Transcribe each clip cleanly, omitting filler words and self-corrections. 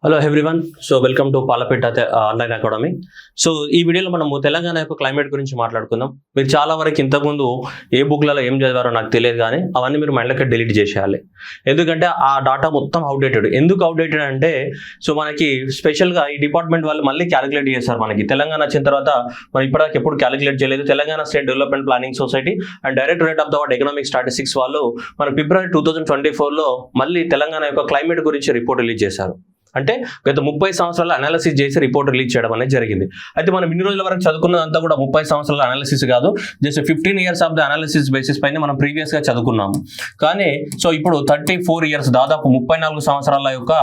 Hello everyone. So welcome to Palapeta online academy. So ఈ వీడియోలో మనము తెలంగాణ యొక్క క్లైమేట్ గురించి మాట్లాడుకుందాం. మీరు చాలా వరకు ఇంతకుముందు ఏ బుక్లలో ఏం చదివారో నాకు తెలియదు, కానీ అవన్నీ మీరు మైండ్లోకి డిలీట్ చేసేయాలి. ఎందుకంటే ఆ డాటా మొత్తం అవుట్డేటెడ్. ఎందుకు అవుట్డేటెడ్ అంటే, సో మనకి స్పెషల్గా ఈ డిపార్ట్మెంట్ వాళ్ళు మళ్ళీ క్యాలిక్యులేట్ చేశారు. మనకి తెలంగాణ వచ్చిన తర్వాత మనం ఇప్పటిదాకా ఎప్పుడు క్యాలిక్యులేట్ చేయలేదు. Telangana state development planning society and directorate of the word economic statistics వాళ్ళు మన ఫిబ్రవరి 2024లో మళ్ళీ తెలంగాణ యొక్క క్లైమేట్ గురించి రిపోర్ట్ రిలీజ్ చేశారు. అంటే గత 30 సంవత్సరాల అనాలిసిస్ చేసి రిపోర్ట్ రిలీజ్ చేయడం అనేది జరిగింది. అయితే మనం ఇన్ని రోజుల వరకు చదువుకున్నదంతా కూడా 30 సంవత్సరాల అనాలిసిస్ కాదు, just 15 years of the analysis basis పైన మనం ప్రీవియస్గా చదువుకున్నాము. కానీ సో ఇప్పుడు 34 ఇయర్స్, దాదాపు 34 సంవత్సరాల యొక్క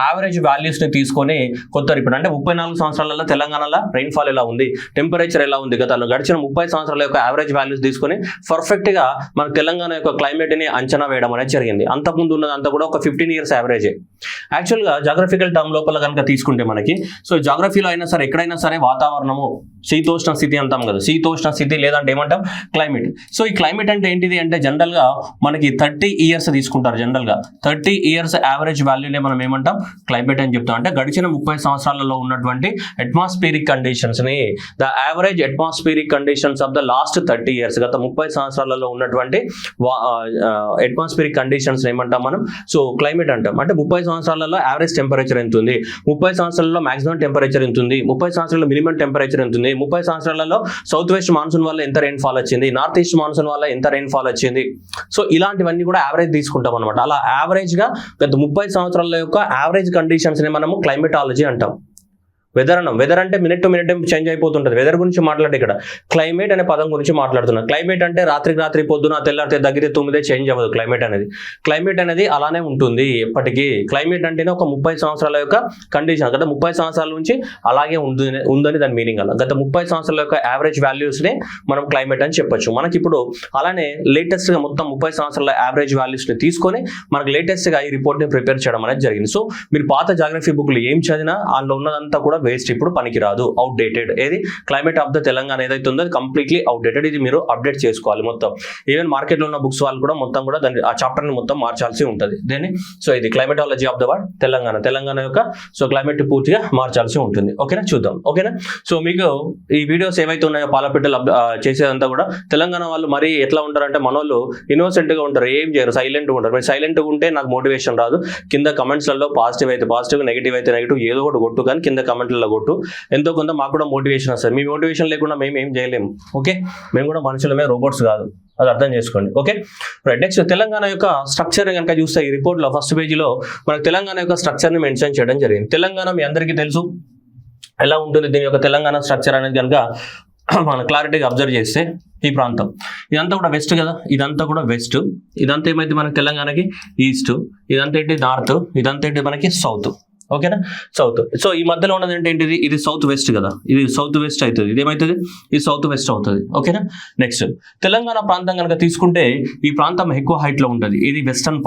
యావరేజ్ వాల్యూస్ని తీసుకొని కొత్త రిపోర్ట్, అంటే 34 సంవత్సరాలలో తెలంగాణలో రెయిన్ఫాల్ ఎలా ఉంది, టెంపరేచర్ ఎలా ఉంది, గడిచిన 30 సంవత్సరాల యొక్క యావరేజ్ వాల్యూస్ తీసుకొని పర్ఫెక్ట్గా మన తెలంగాణ యొక్క క్లైమేట్ని అంచనా వేయడం అనేది జరిగింది. అంతకుముందు ఉన్నదంతా కూడా ఒక 15 ఇయర్స్ యావరేజే. యాక్చువల్గా జాగ్రఫికల్ టర్మ్ లోపల కనుక తీసుకుంటే మనకి, సో జాగ్రఫీలో అయినా సరే ఎక్కడైనా సరే వాతావరణము శీతోష్ణ స్థితి అంటాం కదా, శీతోష్ణ స్థితి లేదంటే ఏమంటాం క్లైమేట్. సో ఈ క్లైమేట్ అంటే ఏంటిది అంటే జనరల్గా మనకి 30 ఇయర్స్ తీసుకుంటారు. జనరల్గా 30 ఇయర్స్ యావరేజ్ వాల్యూనే మనం ఏమంటాం క్లైమేట్ అని చెప్తాం. అంటే గడిచిన 30 సంవత్సరాలలో ఉన్నటువంటి అట్మాస్ఫియరిక్ కండిషన్స్ని, the average atmospheric conditions of the last 30 years, గత 30 సంవత్సరాలలో ఉన్నటువంటి అట్మాస్ఫియరిక్ కండిషన్స్ ఏమంటాం మనం, సో క్లైమేట్ అంటాం. అంటే 30 సంవత్సరాలలో యావరేజ్ టెంపరేచర్ ఎంత ఉంది, 30 సంవత్సరాలలో మాక్సిమం టెంపరేచర్ ఎంత ఉంది, 30 సంవత్సరాలలో మినిమం టెంపరేచర్ ఎంత ఉంది, 30 సంవత్సరాలలో సౌత్ వెస్ట్ మాన్సూన్ వల్ల ఎంత రెయిన్ ఫాల్ వచ్చింది, నార్త్ ఈస్ట్ మాన్సూన్ వల్ల ఎంత రెయిన్ ఫాల్ వచ్చింది. సో ఇలాంటివన్నీ కూడా యావరేజ్ తీసుకుంటాం అనమాట. అలా యావరేజ్గా గత 30 సంవత్సరాల యొక్క యావరేజ్ కండిషన్స్ని మనము క్లైమేటాలజీ అంటాం. వెదర్ అన్నాం. వెదర్ అంటే మినిట్ టు మినిట్ చేంజ్ అయిపోతుంటుంది. వెదర్ గురించి మాట్లాడే ఇక్కడ క్లైమేట్ అనే పదం గురించి మాట్లాడుతున్నాం. క్లైమేట్ అంటే రాత్రి పొద్దున తెల్లారితే దగ్గర 9 చేంజ్ అవ్వదు. క్లైమేట్ అనేది అలానే ఉంటుంది ఎప్పటికీ. క్లైమేట్ అంటేనే ఒక 30 సంవత్సరాల యొక్క కండిషన్, గత 30 సంవత్సరాల నుంచి అలాగే ఉందని దాని మీనింగ్. అలా గత 30 సంవత్సరాల యొక్క యావరేజ్ వాల్యూస్ని మనం క్లైమేట్ అని చెప్పొచ్చు. మనకి ఇప్పుడు అలానే లేటెస్ట్గా మొత్తం 30 సంవత్సరాల యావరేజ్ వాల్యూస్ని తీసుకొని మనకు లేటెస్ట్గా ఈ రిపోర్ట్ని ప్రిపేర్ చేయడం అనేది జరిగింది. సో మీరు పాత జాగ్రఫీ బుక్లు ఏం చదివినా అందులో ఉన్నదంతా కూడా వేస్ట్, ఇప్పుడు పనికిరాదు, అవుట్డేటెడ్. ఏది క్లైమేట్ ఆఫ్ ద తెలంగాణ ఏదైతే ఉందో అది కంప్లీట్లీ అవుట్డేటెడ్. ఇది మీరు అప్డేట్ చేసుకోవాలి మొత్తం. ఈవెన్ మార్కెట్లో ఉన్న బుక్స్ వాళ్ళు కూడా మొత్తం కూడా దాన్ని ఆ చాప్టర్ని మొత్తం మార్చాల్సి ఉంటుంది. దేన్ని, సో ఇది climatology of the world Telangana యొక్క సో క్లైమేట్ పూర్తిగా మార్చాల్సి ఉంటుంది. ఓకేనా, చూద్దాం. ఓకేనా, సో మీకు ఈ వీడియోస్ ఏవైతే ఉన్నాయో పాలపిట్టలు చేసేదంతా కూడా తెలంగాణ వాళ్ళు మరీ ఎట్లా ఉంటారంటే, మన వాళ్ళు ఇన్నోసెంట్గా ఉంటారు, ఏం చేయరు, సైలెంట్గా ఉంటారు. మీరు సైలెంట్గా ఉంటే నాకు మోటివేషన్ రాదు. కింద కమెంట్స్లలో పాజిటివ్ అయితే పాజిటివ్, నెగిటివ్ అయితే నెగిటివ్, ఏదో ఒకటి కొట్టు, కానీ కింద కమెంట్లలో కొట్టు. ఎంతో కొంత మాకు కూడా మోటివేషన్ వస్తుంది. మీ మోటివేషన్ లేకుండా మేము ఏం చేయలేము. ఓకే, మేము కూడా మనుషులమే, రోబోట్స్ కాదు, అది అర్థం చేసుకోండి. Okay, right. నెక్స్ట్ తెలంగాణ యొక్క స్ట్రక్చర్ కనుక చూస్తే ఈ రిపోర్ట్లో ఫస్ట్ పేజీలో మనకు తెలంగాణ యొక్క స్ట్రక్చర్ని మెన్షన్ చేయడం జరిగింది. తెలంగాణ మీ అందరికీ తెలుసు ఎలా ఉంటుంది. దీని యొక్క తెలంగాణ స్ట్రక్చర్ అనేది కనుక మనం క్లారిటీగా అబ్జర్వ్ చేస్తే, ఈ ప్రాంతం ఇదంతా కూడా వెస్ట్ కదా, ఇదంతా కూడా వెస్ట్, ఇదంతా ఏమైతే మనకి తెలంగాణకి ఈస్ట్, ఇదంతా ఏంటి నార్త్, ఇదంతా ఏంటి మనకి సౌత్. ఓకేనా, సౌత్. సో ఈ మధ్యలో ఉన్నది ఏంటిది, ఇది సౌత్ వెస్ట్ కదా, ఇది సౌత్ వెస్ట్ అవుతుంది, ఇది ఏమవుతుంది, ఇది సౌత్ వెస్ట్ అవుతుంది. ఓకేనా, నెక్స్ట్ తెలంగాణ ప్రాంతం కనుక తీసుకుంటే ఈ ప్రాంతం ఎక్కువ హైట్లో ఉంటుంది. ఇది వెస్టర్న్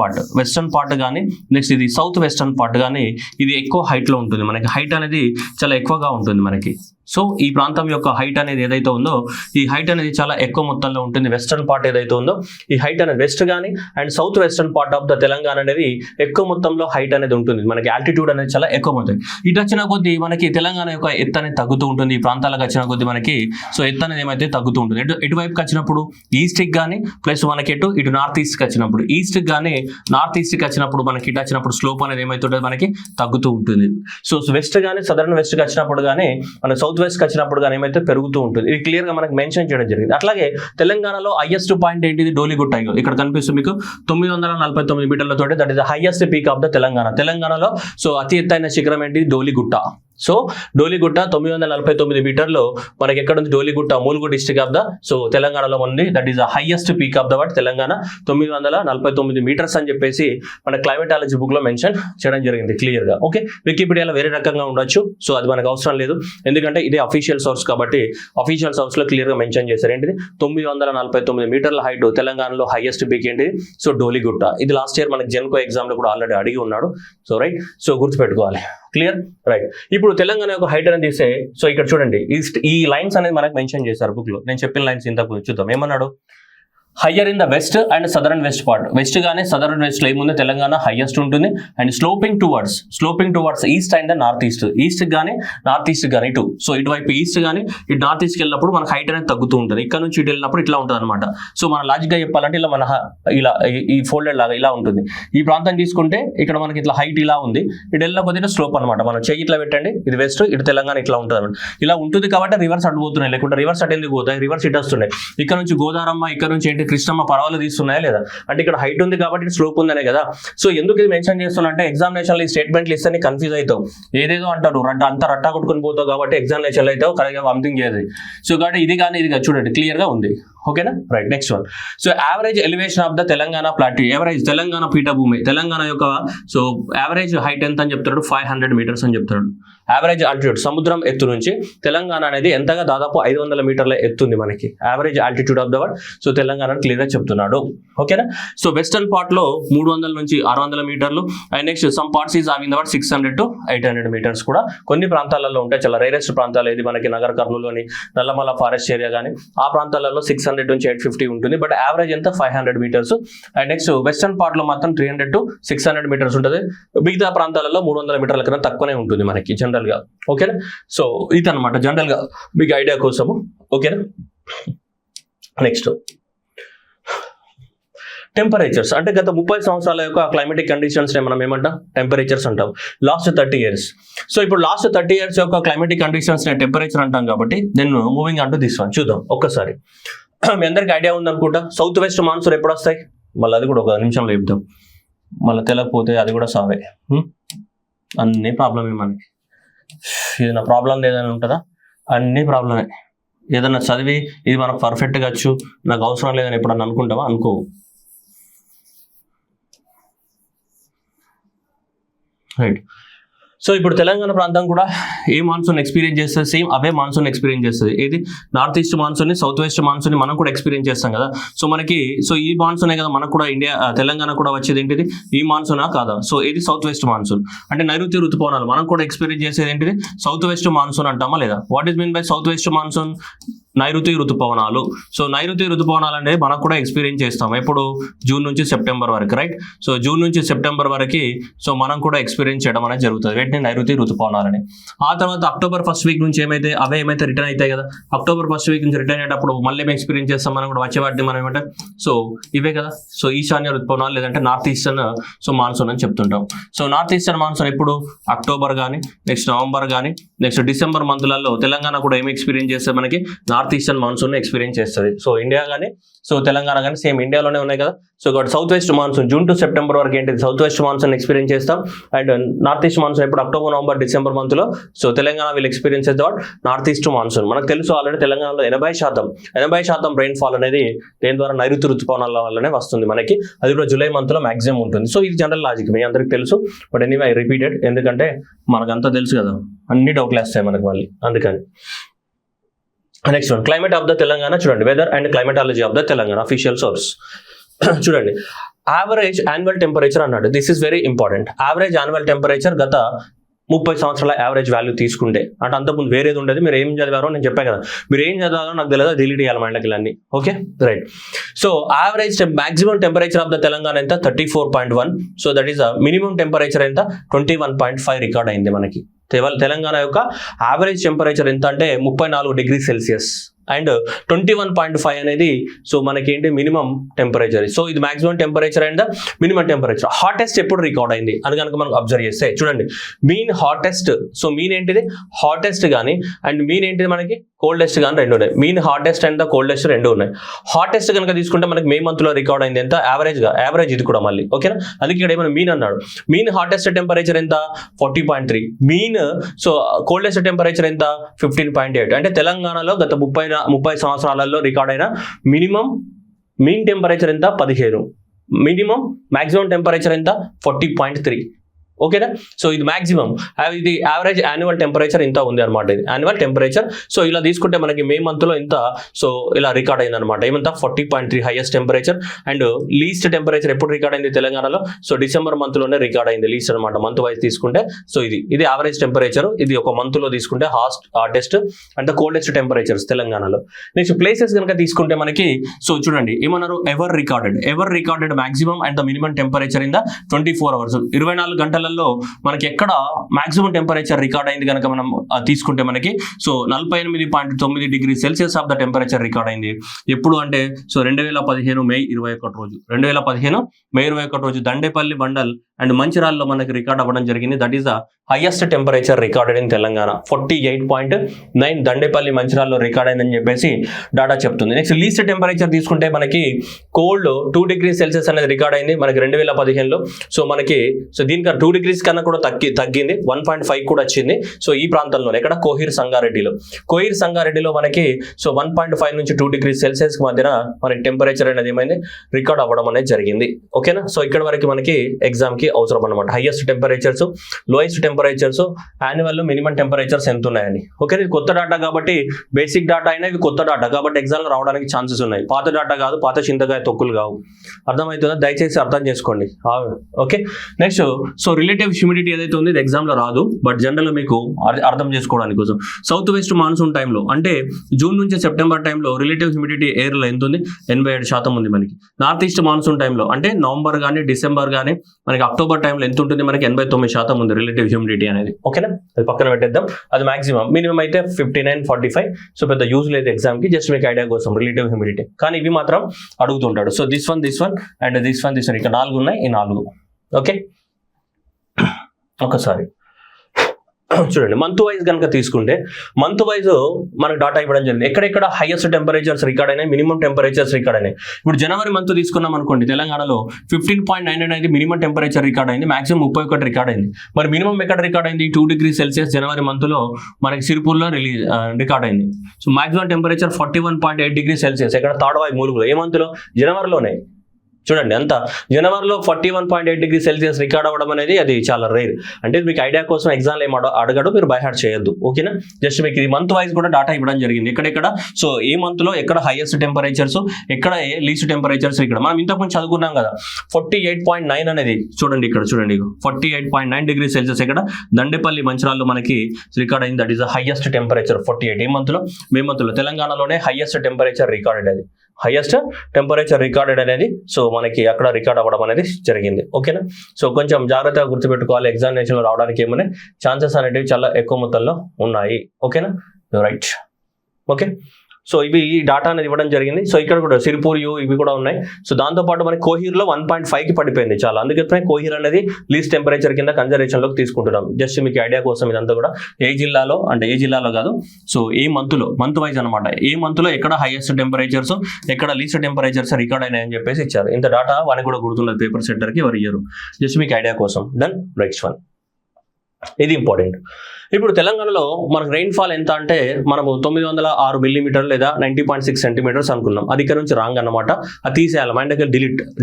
పార్ట్ కానీ, నెక్స్ట్ ఇది సౌత్ వెస్టర్న్ పార్ట్ కానీ, ఇది ఎక్కువ హైట్లో ఉంటుంది. మనకి హైట్ అనేది చాలా ఎక్కువగా ఉంటుంది మనకి. సో ఈ ప్రాంతం యొక్క హైట్ అనేది ఏదైతే ఉందో, ఈ హైట్ అనేది చాలా ఎక్కువ మొత్తంలో ఉంటుంది. వెస్టర్న్ పార్ట్ ఏదైతే ఉందో, ఈ హైట్ అనేది వెస్ట్ కానీ and south western part of the Telangana అనేది ఎక్కువ మొత్తంలో హైట్ అనేది ఉంటుంది. మనకి ఆల్టిట్యూడ్ అనేది చాలా ఎక్కువ అవుతుంది. ఇటు వచ్చిన కొద్దీ మనకి తెలంగాణ యొక్క ఎత్తు అనేది తగ్గుతూ ఉంటుంది. ఈ ప్రాంతాలకు వచ్చిన కొద్దీ మనకి సో ఎత్తు అనేది ఏమైతే తగ్గుతూ ఉంటుంది. ఇటువైపుకి వచ్చినప్పుడు ఈస్ట్కి కానీ, ప్లస్ మనకి ఇటు నార్త్ ఈస్ట్కి వచ్చినప్పుడు, ఈస్ట్కి కానీ నార్త్ ఈస్ట్కి వచ్చినప్పుడు మనకి ఇటు వచ్చినప్పుడు స్లోప్ అనేది ఏమైతుంటుంది, మనకి తగ్గుతూ ఉంటుంది. సో వెస్ట్ కానీ సదర్న్ వెస్ట్కి వచ్చినప్పుడు కానీ, మన సౌత్ వెస్ట్ వచ్చినప్పుడు కానీ ఏమైతే పెరుగుతూ ఉంటుంది. ఇది క్లియర్ గా మనకు మెన్షన్ చేయడం జరిగింది. అట్లాగే తెలంగాణలో హైయెస్ట్ పాయింట్ ఏంటిది, డోలిగుట్ట. ఇక్కడ కనిపిస్తుంది మీకు 949 మీటర్లతో, that is the highest peak of the తెలంగాణలో సో అతి ఎత్తైన శిఖరం ఏంటి, డోలిగుట్ట. సో డోలిగుట్ట 949 మీటర్లు మనకి ఎక్కడ ఉంది, Doligutta, Mulugu district of the so తెలంగాణలో ఉంది. That is the highest peak of the world Telangana, 949 meters అని చెప్పేసి మన క్లైమేటాలజీ బుక్ లో మెన్షన్ చేయడం జరిగింది క్లియర్ గా. ఓకే, వికీపీడియాలో వేరే రకంగా ఉండొచ్చు, సో అది మనకు అవసరం లేదు, ఎందుకంటే ఇదే అఫీషియల్ సోర్స్ కాబట్టి అఫీషియల్ సోర్స్ లో క్లియర్ గా మెన్షన్ చేశారు. ఏంటిది 949 మీటర్ల హైట్ తెలంగాణలో హైయెస్ట్ పీక్ ఏంటిది, సో డోలిగుట్ట. ఇది లాస్ట్ ఇయర్ మనకి జెన్కో ఎగ్జామ్ లో కూడా ఆల్రెడీ అడిగి ఉన్నాడు. సో రైట్, సో గుర్తుపెట్టుకోవాలి. Clear, right. ఇప్పుడు తెలంగాణ యొక్క హైట్ అనేది తీస్తే, సో ఇక్కడ చూడండి ఈ లైన్స్ అనేది మనకు మెన్షన్ చేశారు బుక్ లో. నేను చెప్పిన లైన్స్ ఇంతకు చూద్దాం. ఏమన్నాడు, higher in the west and southern west part. West గానీ సదరన్ వెస్ట్ లో ఏముంది తెలంగాణ హైయెస్ట్ ఉంటుంది. And sloping towards east and north east. East గానీ నార్త్ ఈస్ట్ గానీ ఇటు. సో ఇటువైపు ఈస్ట్ గానీ ఇటు నార్త్ ఈస్ట్కి వెళ్ళినప్పుడు మనకు హైట్ అనేది తగ్గుతూ ఉంటుంది. ఇక్కడ నుంచి ఇటు వెళ్ళినప్పుడు ఇట్లా ఉంటుంది అనమాట. సో మన లాజిక్ గా చెప్పాలంటే ఇలా మన ఇలా ఈ ఫోల్డెడ్ లాగా ఇలా ఉంటుంది. ఈ ప్రాంతం తీసుకుంటే ఇక్కడ మనకి ఇట్లా హైట్ ఇలా ఉంది. ఇటు వెళ్ళిన కొద్దిగా స్లోప్ అనమాట. మనం చెయ్యి ఇట్లా పెట్టండి, ఇది వెస్ట్, ఇటు తెలంగాణ ఇట్లా ఉంటుంది అనమాట. ఇలా ఉంటుంది కాబట్టి రివర్స్ అటు పోతున్నాయి, లేకుంటే రివర్స్ అటు ఎందుకు పోతాయి, రివర్స్ ఇటు వస్తున్నాయి. ఇక్కడ నుంచి గోదావరమ్మ, ఇక్కడ నుంచి ఏంటి కృష్ణమ్మ పర్వాలు తీస్తున్నాయా లేదా అంటే ఇక్కడ హైట్ ఉంది కాబట్టి స్లోప్ ఉందనే కదా. సో ఎందుకు ఇది మెన్షన్ చేస్తున్నా అంటే ఎగ్జామినేషన్ ఈ స్టేట్మెంట్లు ఇస్తే కన్ఫ్యూజ్ అవుతావు, ఏదేదో అంటారు అంతా రట్టా కొట్టుకుని పోతావు కాబట్టి ఎగ్జామినేషన్ అయితే కరెక్ట్గా పంపింగ్ చేయదు. సో కాబట్టి ఇది కానీ ఇది చూడండి క్లియర్ గా ఉంది. ఓకేనా, right. Next one. So average elevation of the Telangana plateau. Average Telangana పీఠభూమి, తెలంగాణ యొక్క సో యావరేజ్ హైట్ ఎంత అని చెప్తాడు, 500 మీటర్స్ అని చెప్తాడు. యావరేజ్ ఆల్టిట్యూడ్, సముద్రం ఎత్తు నుంచి తెలంగాణ అనేది ఎంతగా దాదాపు 500 మీటర్ల ఎత్తుంది మనకి. Average altitude of the word. So Telangana clear గా చెప్తున్నాడు. ఓకేనా. సో వెస్టర్న్ పార్ట్ లో 300 నుంచి 600 మీటర్లు. And next some parts is having the word 600 to 800 metres కూడా కొన్ని ప్రాంతాలలో ఉంటాయి. చాలా రేరెస్ట్ ప్రాంతాలు ఏది మనకి నగర్ కర్నూలులోని నల్లమల ఫారెస్ట్ ఏరియా కానీ ఆ ప్రాంతాలలో 600 నుంచి 850 ఉంటుంది. బట్ యావరేజ్ ఎంత 500 metres. And next western part లో మాత్రం 300 to 600 మీటర్స్ ఉంటుంది. మిగతా ప్రాంతాలలో 300 మీటర్ల కన్నా తక్కువనే ఉంటుంది మనకి జనరల్ గా. ఓకేనా. సో ఇదన్నమాట జనరల్ గా మీకు ఐడియా కోసము. ఓకేనా. నెక్స్ట్ టెంపరేచర్స్ అంటే గత 30 సంవత్సరాల యొక్క క్లైమేటిక్ కండిషన్స్ మనం ఏమంటాం, టెంపరేచర్స్ అంటాం. Last 30 years. సో ఇప్పుడు లాస్ట్ 30 years యొక్క క్లైమేటిక్ కండిషన్స్ టెంపరేచర్ అంటాం కాబట్టి నేను మూవింగ్ అంటూ తీసుకోండి చూద్దాం ఒక్కసారి. మీ అందరికి ఐడియా ఉందనుకుంటా సౌత్ వెస్ట్ మాన్సూన్ ఎప్పుడు వస్తాయి, మళ్ళీ అది కూడా ఒక నిమిషంలో చెప్తాం. మళ్ళీ తెలియకపోతే అది కూడా సావే. అన్ని ప్రాబ్లమే మనకి. ఏదైనా ప్రాబ్లం ఏదైనా ఉంటుందా, అన్ని ప్రాబ్లమే. ఏదైనా చదివి ఇది మనకు పర్ఫెక్ట్గా వచ్చు నాకు అవసరం లేదని ఎప్పుడన్నా అనుకుంటావా, అనుకోవు. రైట్. సో ఇప్పుడు తెలంగాణ ప్రాంతం కూడా ఏ మాన్సూన్ ఎక్స్పీరియన్స్ చేస్తుంది, సేమ్ అవే మాన్సూన్ ఎక్స్పీరియన్స్ చేస్తుంది. ఏది north east monsoon, south west monsoon మనం కూడా ఎక్స్పీరియన్స్ చేస్తాం కదా. సో మనకి సో ఈ మాన్సూనే కదా మనకు కూడా ఇండియా తెలంగాణ కూడా వచ్చేది ఏంటిది, ఈ మాన్సూనా కాదా. సో ఇది సౌత్ వెస్ట్ మాన్సూన్ అంటే నైరుతి ఋతుపవనాలు మనం కూడా ఎక్స్పీరియన్స్ చేసేది ఏంటిది, సౌత్ వెస్ట్ మాన్సూన్ అంటామా లేదా. What is mean by south west monsoon, నైరుతి ఋతుపవనాలు. సో నైరుతి ఋతుపవనాలు అనేది మనం కూడా ఎక్స్పీరియన్స్ చేస్తాం ఎప్పుడు, జూన్ నుంచి సెప్టెంబర్ వరకు. రైట్. సో జూన్ నుంచి సెప్టెంబర్ వరకు సో మనం కూడా ఎక్స్పీరియన్స్ చేయడం అనేది జరుగుతుంది వీటిని నైరుతి ఋతుపవనాలని. ఆ తర్వాత అక్టోబర్ 1st వీక్ నుంచి ఏమైతే రిటర్న్ అవుతాయి కదా, అక్టోబర్ 1st వీక్ నుంచి రిటర్న్ అయ్యేటప్పుడు మళ్ళీ మేము ఎక్స్పీరియన్స్ చేస్తాం మనం కూడా వచ్చే వాటిని మనం ఏమంటే సో ఇవే కదా. సో ఈశాన్య ఋతుపవనాలు లేదంటే నార్త్ ఈస్టర్న్ సో మాన్సూన్ అని చెప్తుంటాం. సో నార్త్ ఈస్టర్న్ మాన్సూన్ ఎప్పుడు అక్టోబర్ కానీ నెక్స్ట్ నవంబర్ కానీ నెక్స్ట్ డిసెంబర్ మంత్లలో తెలంగాణ కూడా ఏమి ఎక్స్పీరియన్స్ చేస్తే మనకి నార్త్ ఈస్టర్న్ మాన్సూన్ ఎక్స్పీరియన్స్ చేస్తుంది. సో ఇండియా కానీ సో తెలంగాణ కానీ సేమ్ ఇండియాలోనే ఉన్నాయి కదా. So south west monsoon June to September వరకు ఏంటిది సౌత్ వెస్ట్ మాన్సూన్ ఎక్స్పీరియన్స్ చేస్తాం. అండ్ నార్త్ ఈస్ట్ మాన్సూన్ ఎప్పుడు అక్టోబర్ నవంబర్ డిసెంబర్ మంత్లో సో తెలంగాణ వీళ్ళు ఎక్స్పీరియన్స్ చేద్దాం నార్త్ ఈస్ట్ మాన్సూన్. మనకు తెలుసు ఆల్రెడీ తెలంగాణలో 80% రెయిన్ ఫాల్ అనేది దేని ద్వారా నైరుతి ఋతుపవనాల వల్లనే వస్తుంది మనకి. అది కూడా జూలై మంత్లో మాక్సిమం ఉంటుంది. సో ఇది జనరల్ లాజిక్ మీ అందరికి తెలుసు. బట్ ఎనీవే ఐ రిపీటెడ్ ఎందుకంటే మనకంతా తెలుసు కదా, అన్ని డౌట్లు వేస్తాయి మనకి మళ్ళీ అందుకని. Next one climate of the Telangana చూడండి, weather and climatology of the Telangana official source. చూడండి యావరేజ్ యాన్యువల్ టెంపరేచర్ అన్నాడు. This is very important. Average annual temperature గత 30 సంవత్సరాల యావరేజ్ వాల్యూ తీసుకుంటే అంటే అంతకుముందు వేరేది ఉండేది. మీరు ఏం చదివారో నేను చెప్పాను కదా, మీరు ఏం చదివారో నాకు తెలియదు, డిలీట్ చేయాలి మైండ్లకి అన్ని. Okay right. So average maximum temperature of the Telangana ఎంత 34.1. So that is minimum temperature ఎంత 21.5 రికార్డ్ అయింది మనకి. తెలంగాణ యొక్క యావరేజ్ టెంపరేచర్ ఎంత అంటే 34 డిగ్రీ సెల్సియస్ అండ్ 21.5 అనేది సో మనకి ఏంటి మినిమం టెంపరేచర్. సో ఇది maximum temperature and minimum temperature. Hottest ఎప్పుడు రికార్డ్ అయింది అని కనుక మనం అబ్జర్వ్ చేస్తే చూడండి మీన్ హాటెస్ట్. సో మీన్ ఏంటిది హాటెస్ట్ కానీ అండ్ మీన్ ఏంటిది మనకి కోల్డెస్ట్ కానీ రెండు ఉన్నాయి. Mean hottest and the coldest రెండు ఉన్నాయి. హాటెస్ట్ కనుక తీసుకుంటే మనకి మే మంత్లో రికార్డ్ అయింది ఎంత యావరేజ్ ఇది కూడా మళ్ళీ. ఓకేనా, అందుకే ఇక్కడ ఏమైనా మీన్ అన్నాడు. మీన్ హాటెస్ట్ టెంపరేచర్ ఎంత 40.3. మీన్ సో కోల్డెస్ట్ టెంపరేచర్ ఎంత 15.8. అంటే తెలంగాణలో గత 30 సంవత్సరాలలో రికార్డ్ అయిన మినిమం మీన్ టెంపరేచర్ ఎంత 15, మినిమం మాక్సిమం టెంపరేచర్ ఎంత 40.3. ఓకేనా. సో ఇది మాక్సిమం, ఇది యావరేజ్ యాన్యువల్ టెంపరేచర్ ఇంత ఉంది అనమాట. ఇది యాన్యువల్ టెంపరేచర్. సో ఇలా తీసుకుంటే మనకి మే మంత్ లో ఇంత, సో ఇలా రికార్డ్ అయింది అనమాట. ఏమంతా 40.3 highest temperature. And least temperature ఎప్పుడు రికార్డ్ అయింది తెలంగాణలో? సో డిసెంబర్ మంత్ లోనే రికార్డ్ అయింది లీస్ట్ అనమాట, మంత్ వైజ్ తీసుకుంటే. సో ఇది యావరేజ్ టెంపరేచర్. ఇది ఒక మంత్ లో తీసుకుంటే హాటెస్ట్ అండ్ కోల్డెస్ట్ టెంపరేచర్స్ తెలంగాణలో. నెక్స్ట్ ప్లేసెస్ కనుక తీసుకుంటే మనకి, సో చూడండి ఏమన్నారు, ever recorded maximum and the minimum temperature in the 24 hours, 24 గంటలలో మనకి ఎక్కడ మాక్సిమం టెంపరేచర్ రికార్డ్ అయింది కనుక మనం తీసుకుంటే మనకి, so 48.9 degree Celsius of the temperature record అయింది. ఎప్పుడు అంటే సో 2015 మే 21 రోజు, 2015 మే 21 రోజు దండేపల్లి బండల్ అండ్ మంచిరాల్లో మనకి రికార్డ్ అవ్వడం జరిగింది. That is the highest temperature recorded in Telangana. 48.9 Dandepalli మంచిరాల్లో రికార్డ్ అయిందని చెప్పేసి డాటా చెప్తుంది. నెక్స్ట్ లీస్ట్ టెంపరేచర్ తీసుకుంటే మనకి కోల్డ్ 2 డిగ్రీ సెల్సియస్ అనేది రికార్డ్ అయింది మనకి 2015లో. సో మనకి సో దీనికి 2 డిగ్రీస్ కన్నా కూడా తగ్గింది, 1.5 కూడా వచ్చింది. సో ఈ ప్రాంతంలో ఎక్కడ, కోహిర్ సంగారెడ్డిలో మనకి సో 1.5 నుంచి 2 డిగ్రీ సెల్సియస్ మధ్యన మనకి టెంపరేచర్ అనేది ఏమైంది, రికార్డ్ అవ్వడం అనేది జరిగింది. ఓకేనా. సో ఇక్కడ వరకు మనకి ఎగ్జామ్ కి అవసరం అనమాట. Highest temperatures, lowest temperatures, annual minimum temperatures ఎంత ఉన్నాయని. ఓకే, ఇది కొత్త డాటా కాబట్టి, బేసిక్ డాటా అయినా ఇది కొత్త డాటా కాబట్టి ఎగ్జామ్లో రావడానికి ఛాన్సెస్ ఉన్నాయి. పాత డాటా కాదు, పాత చింతకాయ తొక్కులు కావు. అర్థమవుతుందా? దయచేసి అర్థం చేసుకోండి. Okay. Next so relative humidity ఏదైతే ఉంది ఇది ఎగ్జామ్లో రాదు, బట్ జనరల్ మీకు అర్థం చేసుకోవడానికి కోసం. సౌత్ వెస్ట్ మాన్సూన్ టైంలో అంటే జూన్ నుంచి సెప్టెంబర్ టైంలో రిలేటివ్ హ్యూమిడిటీ ఎయిర్లో ఎంత ఉంది, 87% ఉంది మనకి. నార్త్ ఈస్ట్ మాన్సూన్ టైంలో అంటే నవంబర్ కానీ డిసెంబర్ కానీ మనకి అక్టోబర్ టైంలో ఎంత ఉంటుంది, మనకి 89% ఉంది రిలేటివ్ హ్యూమిడిటీ అనేది. ఓకేనా, అది పక్కన పెట్టేద్దాం. అది మాక్సిమం. మినిమం అయితే 59-45. సో పెద్ద యూజ్ లేదు ఎగ్జామ్ కి, జస్ట్ మీకు ఐడియా కోసం రిలేటివ్ హ్యూమిడిటీ. కానీ ఇవి మాత్రం అడుగుతుంటాడు. So this one and this one ఇక్కడ 4 ఉన్నాయి, ఈ 4. ఓకే, ఒకసారి చూడండి మంత్ వైజ్ కనుక తీసుకుంటే, మంత్ వైజ్ మనకు డాటా ఇవ్వడం జరిగింది. ఎక్కడెక్కడ హైయెస్ట్ టెంపరేచర్స్ రికార్డ్ అయినాయి, మినిమం టెంపరేచర్స్ రికార్డ్ అయినాయి. ఇప్పుడు జనవరి మంత్ తీసుకున్నాం అనుకోండి, తెలంగాణలో 15.9 అనేది మినిమం టెంపరేచర్ రికార్డ్ అయింది, మాక్సిమం 31 రికార్డ్ అయింది. మరి మినిమం ఎక్కడ రికార్డ్ అయింది, 2 డిగ్రీ సెల్సియస్ జనవరి మంత్ లో మనకి సిరిపూర్లో రికార్డ్ అయింది. So maximum temperature 41.8 degree Celsius ఎక్కడ, తాడవాయి ములుగులో. ఏ మంత్లో, జనవరిలోనే. చూడండి అంత జనవరిలో 41.8 డిగ్రీ సెల్సియస్ రికార్డ్ అవ్వడం అనేది అది చాలా రేర్. అంటే మీకు ఐడియా కోసం ఎగ్జామ్లో ఏం అడగడు, మీరు బై హార్ట్ చేయొద్దు. ఓకేనా, జస్ట్ మీకు ఇది మంత్ వైజ్ కూడా డాటా ఇవ్వడం జరిగింది. ఎక్కడెక్కడ, సో ఏ మంత్ లో ఎక్కడ హైయెస్ట్ టెంపరేచర్స్, ఎక్కడ లీస్ట్ టెంపరేచర్స్. ఇక్కడ మనం ఇంతకుముందు చదువుకున్నాం కదా, 48.9 అనేది చూడండి, ఇక్కడ చూడండి 48.9 డిగ్రీ సెల్సియస్ ఎక్కడ, దండేపల్లి మంచిరాల్లో మనకి రికార్డ్ అయింది. That is the highest temperature 48. A month లో, మే మంత్ లో. తెలంగాణలోనే హైయెస్ట్ టెంపరేచర్ రికార్డెడ్, అది హైయెస్ట్ టెంపరేచర్ రికార్డెడ్ అనేది సో మనకి అక్కడ రికార్డ్ అవ్వడం అనేది జరిగింది. ఓకేనా, సో కొంచెం జాగ్రత్తగా గుర్తుపెట్టుకోవాలి. ఎగ్జామినేషన్ లో రావడానికి ఏమైనా ఛాన్సెస్ అనేవి చాలా ఎక్కువ మొత్తంలో ఉన్నాయి. ఓకేనా, రైట్. ఓకే, సో ఇవి డాటా అనేది ఇవ్వడం జరిగింది. సో ఇక్కడ కూడా సిరిపూర్ ఇవి కూడా ఉన్నాయి. సో దాంతోపాటు మనకి కోహిర్లో 1.5కి పడిపోయింది చాలా, అందుకే కోహిర్ అనేది లీస్ట్ టెంపరేచర్ కింద కన్జర్వేషన్లోకి తీసుకుంటున్నాం. జస్ట్ మీకు ఐడియా కోసం ఇదంతా కూడా ఏ జిల్లాలో, అంటే ఏ జిల్లాలో కాదు, సో ఏ మంత్ వైజ్ అనమాట. ఏ మంత్లో ఎక్కడ హైయెస్ట్ టెంపరేచర్స్, ఎక్కడ లీస్ట్ టెంపరేచర్స్ రికార్డ్ అయినాయని చెప్పేసి ఇచ్చారు. ఇంత డాటా వానికి కూడా గుర్తున్నది పేపర్ సెట్టర్కి, ఎవరు ఇయ్యరు. జస్ట్ మీకు ఐడియా కోసం. డన్, నెక్స్ట్ వన్, ఇది ఇంపార్టెంట్. ఇప్పుడు తెలంగాణలో మనకు రెయిన్ఫాల్ ఎంత అంటే మనము 906 మిల్లీమీటర్లు లేదా 90.6 సెంటీమీటర్స్ అనుకున్నాం. అది ఇక్కడ నుంచి రాంగ్ అనమాట, అది తీసేయాలి, mind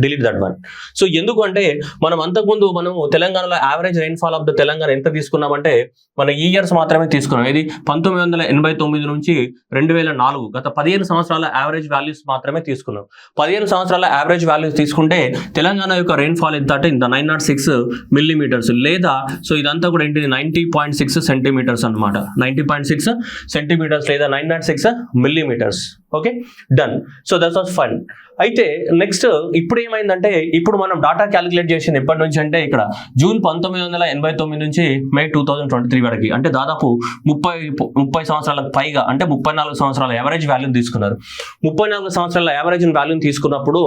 delete that one. So ఎందుకు అంటే మనం అంతకుముందు మనము తెలంగాణలో average rainfall of the Telangana ఎంత తీసుకున్నామంటే మన ఈ ఇయర్స్ మాత్రమే తీసుకున్నాం. ఇది 1989 నుంచి 2004, గత 15 సంవత్సరాల యావరేజ్ వాల్యూస్ మాత్రమే తీసుకున్నాం. 15 సంవత్సరాల యావరేజ్ వాల్యూస్ తీసుకుంటే తెలంగాణ యొక్క రెయిన్ఫాల్ ఎంత అంటే ఇంత 906 మిల్లీమీటర్స్, లేదా సో ఇదంతా కూడా ఏంటిది 90.6 సెంటీమీటర్స్ అనమాట. 90.6 సెంటీమీటర్స్ లేదా 906 millimetres. Okay, done. So that was fun. అయితే నెక్స్ట్ ఇప్పుడు ఏమైందంటే, ఇప్పుడు మనం డాటా క్యాలిక్యులేట్ చేసింది ఎప్పటి నుంచి అంటే ఇక్కడ జూన్ 1989 నుంచి మే 2023 వరకు, అంటే దాదాపు 30 సంవత్సరాలకు పైగా, అంటే 34 సంవత్సరాల యావరేజ్ వాల్యూని తీసుకున్నారు. 34 సంవత్సరాల యావరేజ్ వాల్యూని తీసుకున్నప్పుడు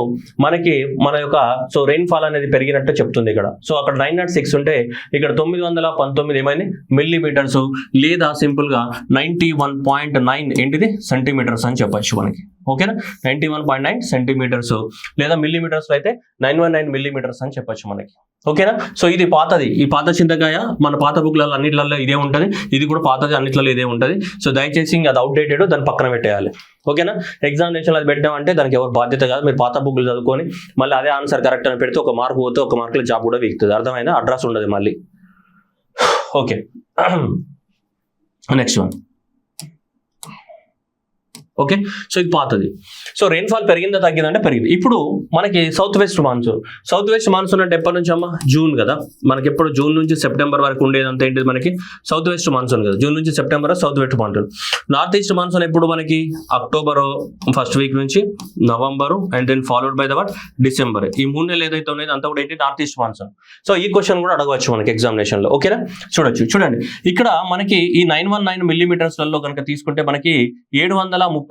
మనకి మన యొక్క సో రెయిన్ఫాల్ అనేది పెరిగినట్టు చెప్తుంది ఇక్కడ. సో అక్కడ 906 ఉంటే ఇక్కడ 919 ఏమైంది మిల్లీమీటర్స్, లేదా సింపుల్ గా 91.9 ఏంటిది సెంటీమీటర్స్ అని చెప్పచ్చు మనకి. ఓకేనా, 91.9 సెంటీమీటర్స్, లేదా మిల్లీమీటర్స్ అయితే 919 మిల్లీమీటర్స్ అని చెప్పొచ్చు మనకి. ఓకేనా, సో ఇది పాతది, ఈ పాత చింతకాయ మన పాత బుక్లలో అన్నిట్లలో ఇదే ఉంటుంది, ఇది కూడా పాతది అన్నిట్లలో ఇదే ఉంటుంది. సో దయచేసి అది అవుట్డేటెడ్, దాన్ని పక్కన పెట్టేయాలి. ఓకేనా, ఎగ్జామినేషన్ అది పెట్టామంటే దానికి ఎవరు బాధ్యత కాదు. మీరు పాత బుక్లు చదువుకొని మళ్ళీ అదే ఆన్సర్ కరెక్ట్ అని పెడితే ఒక మార్క్ పోతే ఒక మార్కులో జాబ్ కూడా వీక్తుంది. అర్థమైనా, అడ్రస్ ఉండదు మళ్ళీ. Okay, next one. Okay, so ఇది పాతది. సో రెయిన్ఫాల్ పెరిగిందా తగ్గిందంటే పెరిగింది. ఇప్పుడు మనకి సౌత్ వెస్ట్ మాన్సూన్ అంటే ఎప్పటి నుంచి అమ్మా? జూన్ కదా. మనకి ఎప్పుడు జూన్ నుంచి సెప్టెంబర్ వరకు ఉండేదంతా ఏంటిది మనకి? సౌత్ వెస్ట్ మాన్సూన్ కదా. జూన్ నుంచి September south west monsoon. North east monsoon ఎప్పుడు మనకి? అక్టోబర్ ఫస్ట్ వీక్ నుంచి November and then followed by the what? December. ఈ 3 నెలలు ఏదైతే ఉన్నది అంతా కూడా ఏంటి? North east monsoon. సో ఈ క్వశ్చన్ కూడా అడగవచ్చు మనకి ఎగ్జామినేషన్ లో. ఓకేనా? చూడండి ఇక్కడ మనకి ఈ 919 మిల్లీమీటర్స్లలో కనుక తీసుకుంటే మనకి 738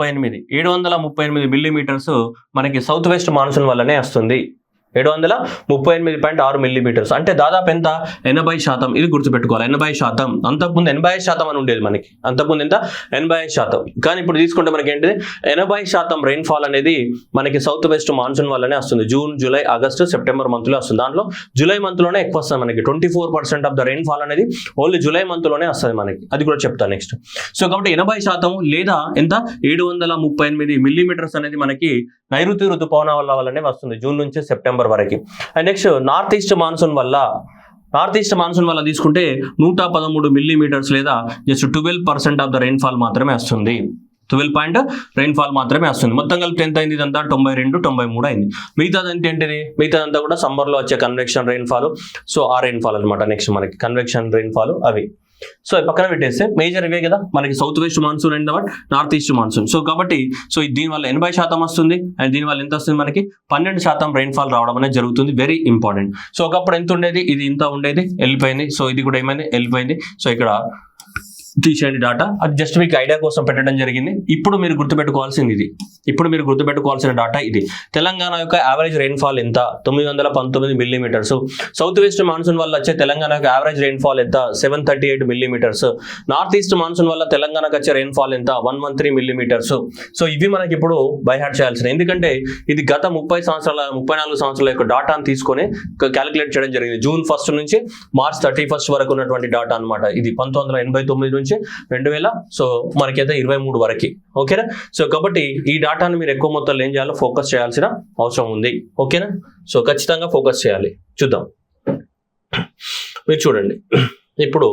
మిల్లీమీటర్స్ మనకి సౌత్ వెస్ట్ మాన్సూన్ వల్లనే వస్తుంది. 738.6 మిల్లీమీటర్స్ అంటే దాదాపు ఎంత? 80%. ఇది గుర్తుపెట్టుకోవాలి, 80%. అంతకుముందు 85% అని ఉండేది మనకి. అంతకుముందు ఎంత? 85%. కానీ ఇప్పుడు తీసుకుంటే మనకి ఏంటిది? 80% రెయిన్ఫాల్ అనేది మనకి సౌత్ వెస్ట్ మాన్సూన్ వల్లనే వస్తుంది. June, July, August, September month లో వస్తుంది. దాంట్లో జూలై మంత్ లోనే ఎక్కువ వస్తుంది మనకి. 24% ఆఫ్ ద రెయిన్ఫాల్ అనేది ఓన్లీ జూలై మంత్ లోనే వస్తుంది మనకి. అది కూడా చెప్తాను నెక్స్ట్. సో కాబట్టి 80% లేదా ఎంత? 738 మిల్లీమీటర్స్ అనేది మనకి నైరుతి ఋతుపవనాల వల్లనే వస్తుంది జూన్ నుంచి సెప్టెంబర్ వరకు. And next north east monsoon వల్ల తీసుకుంటే 113 మిల్లీమీటర్స్ లేదా జస్ట్ 12% ఆఫ్ ద రెయిన్ఫాల్ మాత్రమే వస్తుంది. 12 రెయిన్ఫాల్ మాత్రమే వస్తుంది. మొత్తం కలిపి ఎంత అయింది? ఇదంతా 92, 93 అయింది. మిగతాదంతా ఏంటిది? మిగతాదంతా కూడా సమ్మర్ లో వచ్చే కన్వెక్షన్ రెయిన్ఫాల్. సో ఆ రెయిన్ఫాల్ అనమాట. నెక్స్ట్ మనకి కన్వెక్షన్ రెయిన్ఫాల్ అవి. సో పక్కన పెట్టేస్తే మేజర్ ఇవే కదా మనకి south west monsoon and north east monsoon. So కాబట్టి సో దీనివల్ల 80% వస్తుంది. అండ్ దీనివల్ల ఎంత వస్తుంది మనకి? 12% రెయిన్ఫాల్ రావడం అనేది జరుగుతుంది. Very important. సో ఒకప్పుడు ఎంత ఉండేది? ఇది ఇంత ఉండేది, వెళ్ళిపోయింది. సో ఇది కూడా ఏమైంది? వెళ్ళిపోయింది. సో ఇక్కడ తీసేయండి డాటా. అది జస్ట్ మీకు ఐడియా కోసం పెట్టడం జరిగింది. ఇప్పుడు మీరు గుర్తుపెట్టుకోవాల్సిన డాటా ఇది. తెలంగాణ యొక్క యావరేజ్ రెయిన్ఫాల్ ఎంత? 919 మిల్లీమీటర్స్. సౌత్ వెస్ట్ మాన్సూన్ వల్ల వచ్చే తెలంగాణ యొక్క యావరేజ్ రెయిన్ఫాల్ ఎంత? 738 మిల్లీమీటర్స్. నార్త్ ఈస్ట్ మాన్సూన్ వల్ల తెలంగాణకు వచ్చే రెయిన్ఫాల్ ఎంత? 113 మిల్లీమీటర్స్. సో ఇవి మనకి ఇప్పుడు బై హార్ట్ చేయాల్సిన, ఎందుకంటే ఇది గత 34 సంవత్సరాల యొక్క డాటాను తీసుకొని క్యాలిక్యులేట్ చేయడం జరిగింది. జూన్ 1 నుంచి మార్చ్ 31 వరకు ఉన్నటువంటి డాటా అనమాట. ఇది 1989 నుంచి 2000, సో మనకైతే 23 వరకు. ఓకేనా? సో కాబట్టి ఈ డాటాను మీరు ఎక్కువ మొత్తంలో ఏం చేయాలో ఫోకస్ చేయాల్సిన అవసరం ఉంది. ఓకేనా? సో ఖచ్చితంగా ఫోకస్ చేయాలి. చూద్దాం. మీరు చూడండి, ఇప్పుడు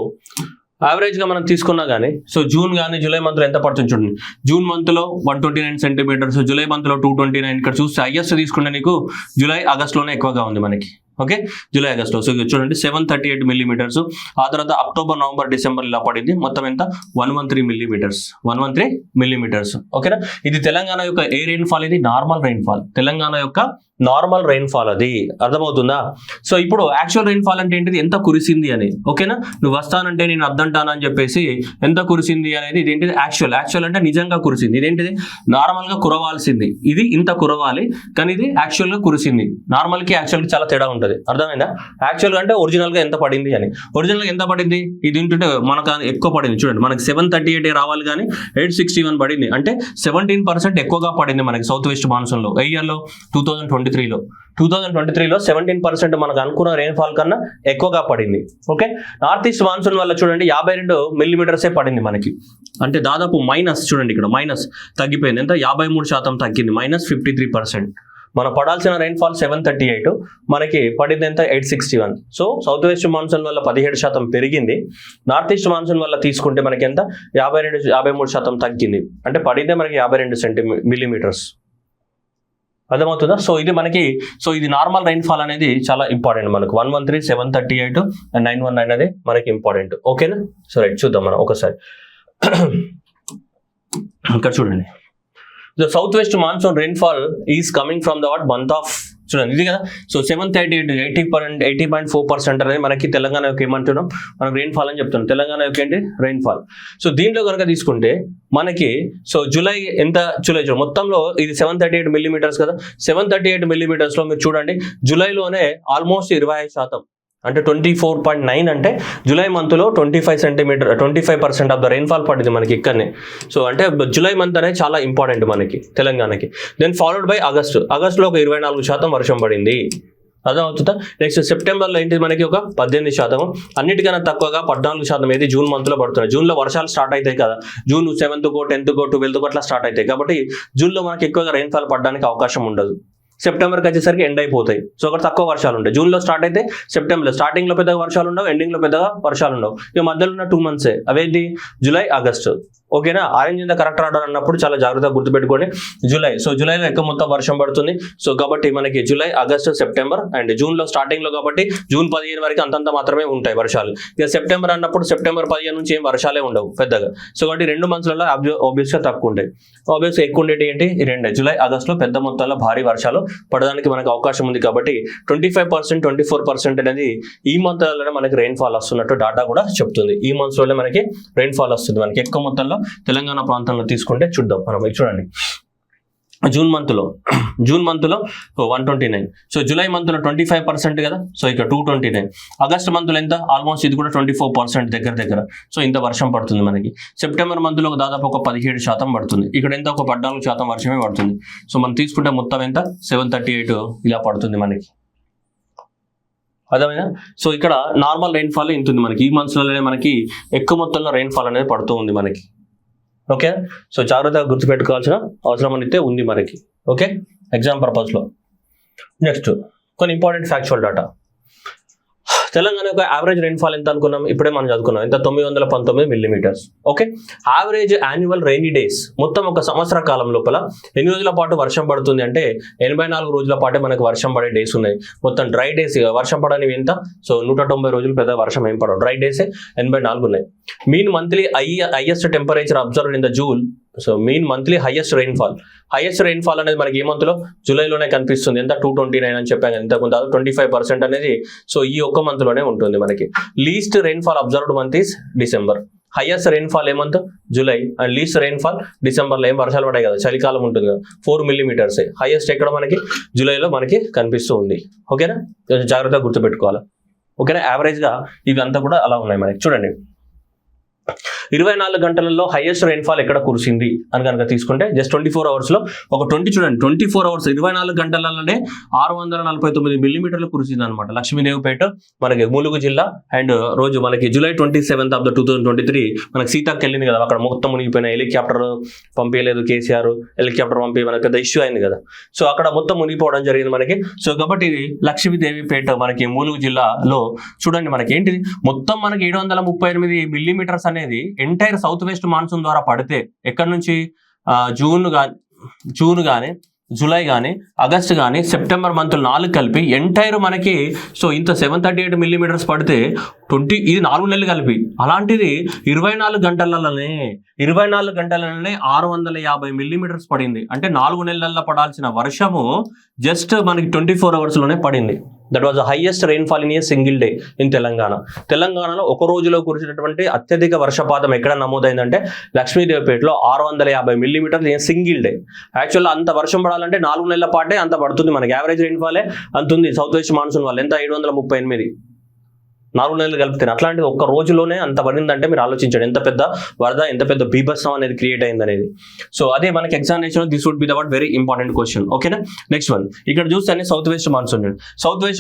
యావరేజ్ గా మనం తీసుకున్నా కానీ సో జూన్ కానీ జూలై మంత్ లో ఎంత పడుతుంది చూడండి. జూన్ మంత్ లో 129 సెంటీమీటర్స్, జూలై మంత్ లో 229. ఇక్కడ చూస్తే హైయెస్ట్ తీసుకుంటే నీకు జూలై, ఆగస్ట్ లోనే ఎక్కువగా ఉంది మనకి. ఓకే, జూలై, ఆగస్ట్ లో. సో చూడండి 738 మిల్లీమీటర్స్. ఆ తర్వాత అక్టోబర్, నవంబర్, డిసెంబర్ ఇలా పడింది. మొత్తం ఎంత? 113 మిల్లీమీటర్స్. ఓకేనా? ఇది తెలంగాణ యొక్క ఏ రెయిన్ఫాల్? ఇది నార్మల్ రెయిన్ఫాల్. తెలంగాణ యొక్క నార్మల్ రెయిన్ఫాల్ అది. అర్థమవుతుందా? సో ఇప్పుడు యాక్చువల్ రెయిన్ఫాల్ అంటే ఏంటిది? ఎంత కురిసింది అని. ఓకేనా? నువ్వు వస్తానంటే నేను అద్దంటాను అని చెప్పేసి ఎంత కురిసింది అనేది ఇదేంటిది? యాక్చువల్ అంటే నిజంగా కురిసింది. ఇదేంటిది? నార్మల్ గా కురవాల్సింది. ఇది ఇంత కురవాలి, కానీ ఇది యాక్చువల్ గా కురిసింది. నార్మల్ కి యాక్చువల్ కి చాలా తేడా ఉంటుంది. అర్థమైందా? యాక్చువల్ గా అంటే ఒరిజినల్ గా ఎంత పడింది అని. ఒరిజినల్ గా ఎంత పడింది? ఇది ఏంటంటే మనకు ఎక్కువ పడింది. చూడండి, మనకి 738 రావాలి కానీ 861 పడింది. అంటే 17% ఎక్కువగా పడింది మనకి సౌత్ వెస్ట్ మాన్సూన్ లో. ఏ ఇయర్ లో? 2023లో 17% మనకు అనుకున్న రెయిన్ఫాల్ కన్నా ఎక్కువగా పడింది. ఓకే, నార్త్ ఈస్ట్ మాన్సూన్ వల్ల చూడండి 52 మిల్లీమీటర్సే పడింది మనకి. అంటే దాదాపు మైనస్, చూడండి ఇక్కడ మైనస్ తగ్గిపోయింది. ఎంత? 53% తగ్గింది, -53%. మనం పడాల్సిన రెయిన్ఫాల్ 738, మనకి పడింది ఎంత? 861. సో సౌత్ వెస్ట్ మాన్సూన్ వల్ల 17% పెరిగింది. నార్త్ ఈస్ట్ మాన్సూన్ వల్ల తీసుకుంటే మనకి ఎంత? 53% తగ్గింది. అంటే పడిందే మనకి 52 మిల్లీమీటర్స్. అర్థమవుతుందా? సో ఇది మనకి, సో ఇది నార్మల్ రెయిన్ఫాల్ అనేది చాలా ఇంపార్టెంట్ మనకు. 113, 738 అండ్ 919 అనేది మనకి ఇంపార్టెంట్. ఓకేనా? సో రైట్, చూద్దాం మనం ఒకసారి. ఇక్కడ చూడండి, the southwest monsoon rainfall is coming from the month of, చూడండి ఇది కదా. సో 738, 80.4% అనేది మనకి తెలంగాణ యొక్క ఏమంటున్నాం మనకు రెయిన్ఫాల్ అని చెప్తున్నాం. తెలంగాణ యొక్క ఏంటి? రెయిన్ఫాల్. సో దీంట్లో కనుక తీసుకుంటే మనకి సో జూలై ఎంత? జూలై మొత్తంలో ఇది 738 మిల్లీమీటర్స్ కదా. 738 మిల్లీమీటర్స్ లో మీరు చూడండి జూలైలోనే ఆల్మోస్ట్ 25%, అంటే 24.9, అంటే జూలై మంత్ లో 25% ఆఫ్ ద రెయిన్ఫాల్ పడింది మనకి ఇక్కడనే. సో అంటే జూలై మంత్ అనేది చాలా ఇంపార్టెంట్ మనకి తెలంగాణకి. దెన్ ఫాలోడ్ బై ఆగస్టులో ఒక 24% వర్షం పడింది. అర్థమవుతుందా? నెక్స్ట్ సెప్టెంబర్లో ఏంటి మనకి ఒక 18%. అన్నిటికన్నా తక్కువగా 14% ఏది? జూన్ మంత్ లో పడుతున్నాయి. జూన్ లో వర్షాలు స్టార్ట్ అవుతాయి కదా. జూన్ 7th, 10th, 12th అట్లా స్టార్ట్ అవుతాయి. కాబట్టి జూన్ లో మనకి ఎక్కువగా రెయిన్ఫాల్ పడడానికి అవకాశం ఉండదు. సెప్టెంబర్కి వచ్చేసరికి ఎండ్ అయిపోతాయి. సో అక్కడ తక్కువ వర్షాలు ఉంటాయి. జూన్లో స్టార్ట్ అయితే సెప్టెంబర్లో స్టార్టింగ్లో పెద్దగా వర్షాలు ఉండవు, ఎండింగ్లో పెద్దగా వర్షాలు ఉండవు. ఇక మధ్యలో ఉన్న 2 months అవేంటి, జూలై ఆగస్టు. ఓకేనా, orange in the correct order అన్నప్పుడు చాలా జాగ్రత్తగా గుర్తుపెట్టుకోండి. జూలై, సో జూలైలో ఎక్కువ మొత్తం వర్షం పడుతుంది. సో కాబట్టి మనకి జూలై, ఆగస్టు, సెప్టెంబర్ అండ్ జూన్లో స్టార్టింగ్లో కాబట్టి జూన్ 15 వరకు అంతంత మాత్రమే ఉంటాయి వర్షాలు. ఇక సెప్టెంబర్ అన్నప్పుడు సెప్టెంబర్ 15 నుంచి ఏం వర్షాలే ఉండవు పెద్దగా. సో కాబట్టి 2 monthsలలో ఆబ్వియస్గా తక్కువ ఉంటాయి. ఆబ్వియస్గా ఎక్కువ ఉండేటి ఏంటి, ఈ రెండే. జూలై, ఆగస్టులో పెద్ద మొత్తంలో భారీ వర్షాలు పడడానికి మనకు అవకాశం ఉంది. కాబట్టి 25%, 24% అనేది ఈ మంత్లోనే మనకి రెయిన్ఫాల్ వస్తున్నట్టు డాటా కూడా చెప్తుంది. ఈ మంత్స్లోనే మనకి రెయిన్ఫాల్ వస్తుంది. మనకి ఎక్కువ మొత్తంలో తెలంగాణ ప్రాంతంలో తీసుకుంటే చూద్దాం మనం. చూడండి, జూన్ మంత్లో 129. సో జూలై మంత్లో 25% కదా, సో ఇక 229. ఆగస్ట్ మంత్లో ఎంత, ఆల్మోస్ట్ ఇది కూడా 24% దగ్గర. సో ఇంత వర్షం పడుతుంది మనకి. సెప్టెంబర్ మంత్లో దాదాపు ఒక 17% పడుతుంది. ఇక్కడ ఎంత, ఒక 14% వర్షమే పడుతుంది. సో మనం తీసుకుంటే మొత్తం ఎంత, 738 ఇలా పడుతుంది మనకి. అర్థమైనా? సో ఇక్కడ నార్మల్ రెయిన్ఫాల్ ఇంత ఉంది మనకి. ఈ మంత్స్లోనే మనకి ఎక్కువ మొత్తంలో రెయిన్ఫాల్ అనేది పడుతూ ఉంది మనకి. ఓకే, సో జాగ్రత్తగా గుర్తుపెట్టుకోవాల్సిన అవసరం అయితే ఉంది మనకి. ఓకే, ఎగ్జామ్ పర్పస్లో. నెక్స్ట్ కొన్ని ఇంపార్టెంట్ ఫ్యాక్చువల్ డాటా. తెలంగాణ యొక్క యావరేజ్ రెయిన్ఫాల్ ఎంత అనుకున్నాం, ఇప్పుడే మనం చదువుకున్నాం, ఎంత, 919 millimeters. Okay, average annual rainy days మొత్తం ఒక సంవత్సర కాలం లోపల ఎన్ని రోజుల పాటు వర్షం పడుతుంది అంటే 84 రోజుల పాటే మనకు వర్షం పడే డేస్ ఉన్నాయి. మొత్తం డ్రై డేస్ వర్షం పడనివి ఎంత, సో 190 రోజులు పెద్ద వర్షం ఏం పడవు. డ్రై డేసే 84 ఉన్నాయి. Mean monthly highest temperature observed in the June. So mean monthly highest rainfall అనేది మనకి ఏ మంత్లో, జూలైలోనే కనిపిస్తుంది. ఎంత, 229 అని చెప్పాను ఇంతకుముందు. 25% అనేది సో ఈ ఒక్క మంత్లోనే ఉంటుంది మనకి. Least rainfall observed month is December. Highest rainfall A month, July. And least rainfall డిసెంబర్లో. ఏం వర్షాలు పడాయి కదా, చలికాలం ఉంటుంది కదా, 4 millimeters. హైయెస్ట్ ఎక్కడ మనకి, జూలైలో మనకి కనిపిస్తూ ఉంది. ఓకేనా, జాగ్రత్తగా గుర్తుపెట్టుకోవాలి. ఓకేనా, యావరేజ్గా ఇవి అంతా కూడా అలా ఉన్నాయి మనకి. చూడండి, 24 గంటలలో హైయెస్ట్ రెయిన్ఫాల్ ఎక్కడ కురిసింది అని కనుక తీసుకుంటే జస్ట్ 24 hours ఒక 24 hours 24 గంటలలోనే 649 millimeters కురిసింది అనమాట. లక్ష్మీదేవిపేట మనకి ములుగు జిల్లా. అండ్ రోజు మనకి జూలై 27th of 2023 మనకి సీతాకి వెళ్ళింది కదా, అక్కడ మొత్తం మునిగిపోయిన హెలికాప్టర్ పంపించలేదు కేసీఆర్. హెలికాప్టర్ పంపి మనకి పెద్ద ఇష్యూ అయింది కదా. సో అక్కడ మొత్తం మునిగిపోవడం జరిగింది మనకి. సో కాబట్టి లక్ష్మీదేవిపేట మనకి ములుగు జిల్లాలో చూడండి మనకి ఏంటిది, మొత్తం మనకి 738 millimeters అనేది ఎంటైర్ సౌత్ వెస్ట్ మాన్సూన్ ద్వారా పడితే ఎక్కడి నుంచి, జూన్ కానీ, జూలై కానీ, ఆగస్ట్ కానీ, సెప్టెంబర్ మంత్ 4 కలిపి ఎంటైర్ మనకి. సో ఇంత 738 millimeters పడితే ఇది 4 నెలలు కలిపి. అలాంటిది 24 గంటలలోనే 650 millimeters పడింది. అంటే 4 నెలల్లో పడాల్సిన వర్షము జస్ట్ మనకి 24 hours పడింది. That was the highest rainfall in a single day in తెలంగాణలో ఒక రోజులో కురిసినటువంటి అత్యధిక వర్షపాతం ఎక్కడ నమోదైందంటే లక్ష్మీదేవిపేటలో 650 millimeters ఇన్ సింగిల్ డే. యాక్చువల్గా అంత వర్షం పడాలంటే 4 నెలల పాటే అంత పడుతుంది మనకి. యావరేజ్ రెయిన్ఫాలే అంత ఉంది సౌత్ వెస్ట్ మాన్సూన్ వల్ల. ఎంత, 738. 4 నెలలు కలిపితే అట్లాంటిది ఒక్క రోజులోనే అంత పడిందంటే మీరు ఆలోచించండి ఎంత పెద్ద వరద, ఎంత పెద్ద బీభత్సం అనేది క్రియేట్ అయింది అనేది. సో అదే మనకి examination this would be the very important question. ఓకేనా, నెక్స్ట్ వన్. ఇక్కడ చూస్తే సౌత్ వెస్ట్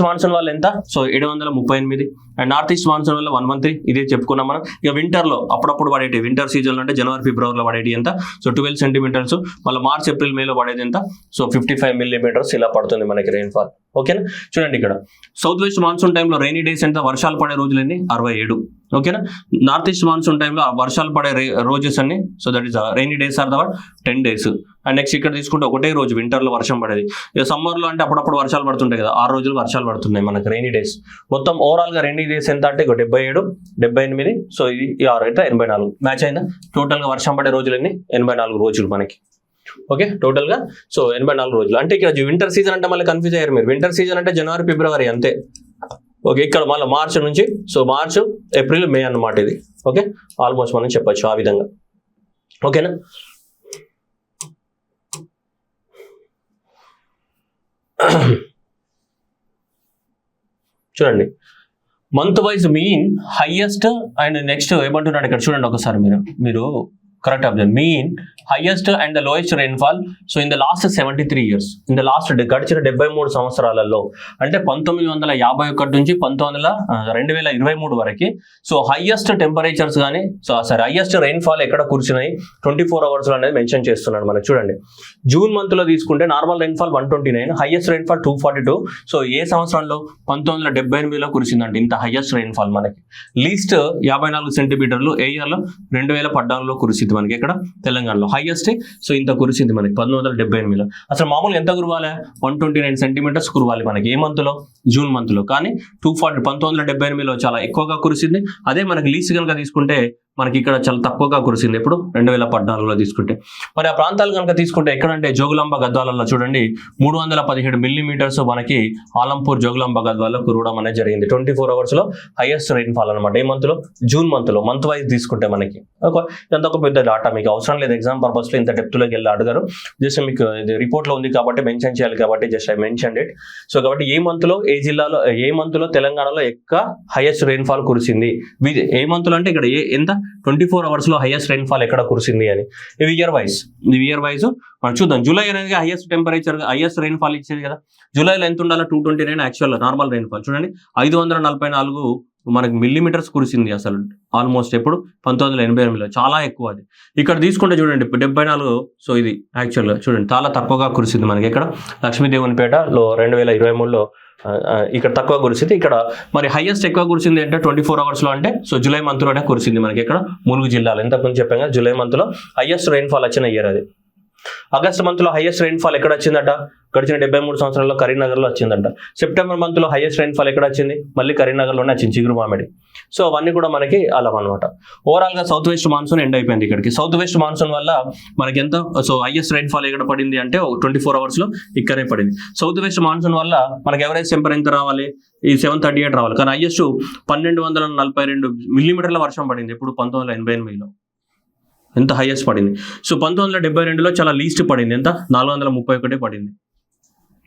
మాన్సూన్ వల్ల ఎంత, so 738. And north east monsoon వల్ల 113. ఇదే చెప్పుకున్నాం మనం. ఇక వింటర్లో అప్పుడప్పుడు పడేటి, వింటర్ సీజన్లో అంటే జనవరి ఫిబ్రవరిలో పడేటి ఎంత, సో 12 centimeters. మళ్ళీ మార్చ్ ఏప్రిల్ మేలో పడేది ఎంత, సో 55 millimeters ఇలా పడుతుంది మనకి రెయిన్ఫాల్. ఓకేనా, చూడండి ఇక్కడ సౌత్ వెస్ట్ మాన్సూన్ టైంలో రెయినీ డేస్ ఎంత, వర్షాలు పడే రోజులన్నీ 67. ఓకేనా, నార్త్ ఈస్ట్ మాన్సూన్ టైంలో వర్షాలు పడే రోజెస్ అన్ని, so that is rainy days are the 10 days. And next ఇక్కడ తీసుకుంటే ఒకటే రోజు వింటర్లో వర్షం పడేది. ఇక సమ్మర్లో అంటే అప్పుడప్పుడు వర్షాలు పడుతుంటాయి కదా, 6 రోజులు వర్షాలు పడుతున్నాయి మనకి రెయినీ డేస్. మొత్తం ఓవరాల్గా రెయినీ డేస్ ఎంత అంటే 77, 78. సో ఇది 6 అయితే 84 మ్యాచ్ అయిందా. టోటల్గా వర్షం పడే రోజులన్నీ 84 రోజులు మనకి. ఓకే, టోటల్గా సో 84 రోజులు. అంటే ఇక్కడ వింటర్ సీజన్ అంటే మళ్ళీ కన్ఫ్యూజ్ అయ్యారు మీరు. వింటర్ సీజన్ అంటే జనవరి ఫిబ్రవరి అంతే. ఓకే, ఇక్కడ మళ్ళీ మార్చ్ నుంచి, సో మార్చ్ ఏప్రిల్ మే అన్నమాట ఇది. ఓకే, ఆల్మోస్ట్ మనం చెప్పచ్చు ఆ విధంగా. ఓకేనా, చూడండి month wise mean highest. And next ఏమంటున్నాడు ఇక్కడ చూడండి ఒకసారి మీరు correct observe. Mean highest and the lowest rainfall so in the last 73 years, in the last గడిచిన 73 సంవత్సరాలలో, అంటే 1951 నుంచి 2023 వరకు సో హైయెస్ట్ టెంపరేచర్స్ కానీ హైయెస్ట్ రెయిన్ఫాల్ ఎక్కడ కురిసినాయి 24 hours అనేది మెన్షన్ చేస్తున్నాడు మనకి. చూడండి, జూన్ మంత్ లో తీసుకుంటే normal rainfall 129, highest rainfall 242. So ఏ సంవత్సరంలో 1978లో కురిసిందంటే ఇంత హైయెస్ట్ రెయిన్ఫాల్ మనకి. లీస్ట్ 54 సెంటీమీటర్లు ఏ ఇయర్ లో 2014లో కురిసింది మనకి ఎక్కడ తెలంగాణలో. హైయెస్ట్ సో ఇంత కురిసింది మనకి 1978లో. అసలు మామూలుగా ఎంత కురవాలి, 129 సెంటీమీటర్స్ కురవాలి మనకి ఏ మంత్ లో, జూన్ మంత్ లో. కానీ 1978లో చాలా ఎక్కువగా కురిసింది. అదే మనకి లీస్ట్ కనుక తీసుకుంటే మనకి ఇక్కడ చాలా తక్కువగా కురిసింది ఎప్పుడు 2014లో తీసుకుంటే. మరి ఆ ప్రాంతాలు కనుక తీసుకుంటే ఎక్కడంటే జోగులాంబ గద్వాలలో చూడండి 317 మిల్లీమీటర్స్ మనకి ఆలంపూర్ జోగులాంబ గద్వాలలో కురవడం అనేది జరిగింది 24 hours లో హైయెస్ట్ రెయిన్ఫాల్ అనమాట. ఏ మంత్ లో, జూన్ మంత్ లో. మంత్ వైజ్ తీసుకుంటే మనకి ఎంత ఒక పెద్ద డాటా, మీకు అవసరం లేదు ఎగ్జామ్ పర్పస్ లో ఇంత డెప్త్ లోకి వెళ్ళి అడగారు. జస్ట్ మీకు రిపోర్ట్ లో ఉంది కాబట్టి మెన్షన్ చేయాలి కాబట్టి just I mention it. So కాబట్టి ఏ మంత్ లో ఏ జిల్లాలో ఏ మంత్ లో తెలంగాణలో ఎక్కువ హైయెస్ట్ రెయిన్ఫాల్ కురిసింది, ఏ మంత్ లో అంటే ఇక్కడ ఎంత 24 hours లో హైయెస్ట్ రెయిన్ఫాల్ ఎక్కడ కురిసింది అని. ఇవి ఇయర్ వైజ్ మనం చూద్దాం. జూలై అనేది హైయెస్ట్ టెంపరేచర్ హైయెస్ట్ రెయిన్ఫాల్ ఇచ్చేది కదా. జూలైలో ఎంత ఉండాలి, 229 యాక్చువల్ నార్మల్ రెయిన్ఫాల్. చూడండి 544 మనకి మిల్లీమీటర్స్ కురిసింది అసలు ఆల్మోస్ట్ ఎప్పుడు 1988లో, చాలా ఎక్కువ అది. ఇక్కడ తీసుకుంటే చూడండి 74. సో ఇది యాక్చువల్గా చూడండి చాలా తక్కువగా కురిసింది మనకి ఎక్కడ లక్ష్మీదేవునిపేటలో 2023లో ఇక్కడ తక్కువ కురిసింది. ఇక్కడ మరి హైయెస్ట్ ఎక్కువ కురిసింది అంటే 24 hours లో అంటే సో జూలై మంత్ లోనే కురిసింది మనకి ఇక్కడ ములుగు జిల్లాలో. ఇంతకుముందు చెప్పాం కదా జూలై మంత్ లో హైయెస్ట్ రెయిన్ఫాల్ వచ్చిన ఇయర్ అది. ఆగస్ట్ మంత్ లో హైయెస్ట్ రెయిన్ఫాల్ ఎక్కడ వచ్చిందట, గడిచిన 73 సంవత్సరాల్లో కరీంనగర్లో వచ్చిందంట. సెప్టెంబర్ మంత్ లో హైయెస్ట్ రెయిన్ఫాల్ ఎక్కడ వచ్చింది, మళ్ళీ కరీంనగర్లోనే వచ్చింది, చిగురుమామిడి. సో అవన్నీ కూడా మనకి అలా అనమాట. ఓవరాల్ గా సౌత్ వెస్ట్ మాన్సూన్ ఎండ్ అయిపోయింది ఇక్కడికి. సౌత్ వెస్ట్ మాన్సూన్ వల్ల మనకి ఎంత సో హైయెస్ట్ రెయిన్ఫాల్ ఎక్కడ పడింది అంటే 24 hours లో ఇక్కడే పడింది. సౌత్ వెస్ట్ మాన్సూన్ వల్ల మనకి ఎవరేజ్ టెంపరేచర్ ఎంత రావాలి, ఈ 738 రావాలి. కానీ హైయెస్ట్ 1242 మిల్లీమీటర్ల వర్షం పడింది ఎప్పుడు 1988లో. ఎంత హైయెస్ట్ పడింది. సో 1972లో చాలా లీస్ట్ పడింది, ఎంత 431 పడింది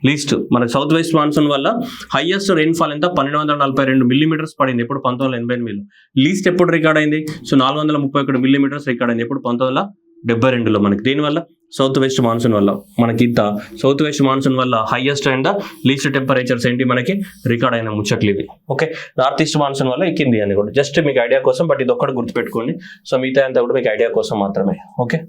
లీస్ట్. మన సౌత్ వెస్ట్ మాన్సూన్ వల్ల హైయెస్ట్ రెయిన్ఫాల్ ఎంత 1242 మిల్లీమీటర్స్ పడింది ఎప్పుడు 1988లో. లీస్ట్ ఎప్పుడు రికార్డ్ అయింది, సో 431 మిల్లీమీటర్స్ రికార్డ్ అయింది ఎప్పుడు 1972లో మనకి. దీనివల్ల సౌత్ వెస్ట్ మాన్సూన్ వల్ల మనకి ఇంత సౌత్ వెస్ట్ మాన్సూన్ వల్ల హైయెస్ట్ అండ్ లీస్ట్ టెంపరేచర్స్ ఏంటి మనకి రికార్డ్ అయిన ముచ్చట్లు ఇవి. ఓకే, నార్త్ ఈస్ట్ మాన్సూన్ వల్ల ఎక్కింది అని కూడా జస్ట్ మీకు ఐడియా కోసం, బట్ ఇది ఒక్కటి గుర్తుపెట్టుకోండి. సో మిగతా అంతా కూడా మీకు ఐడియా కోసం మాత్రమే. Okay,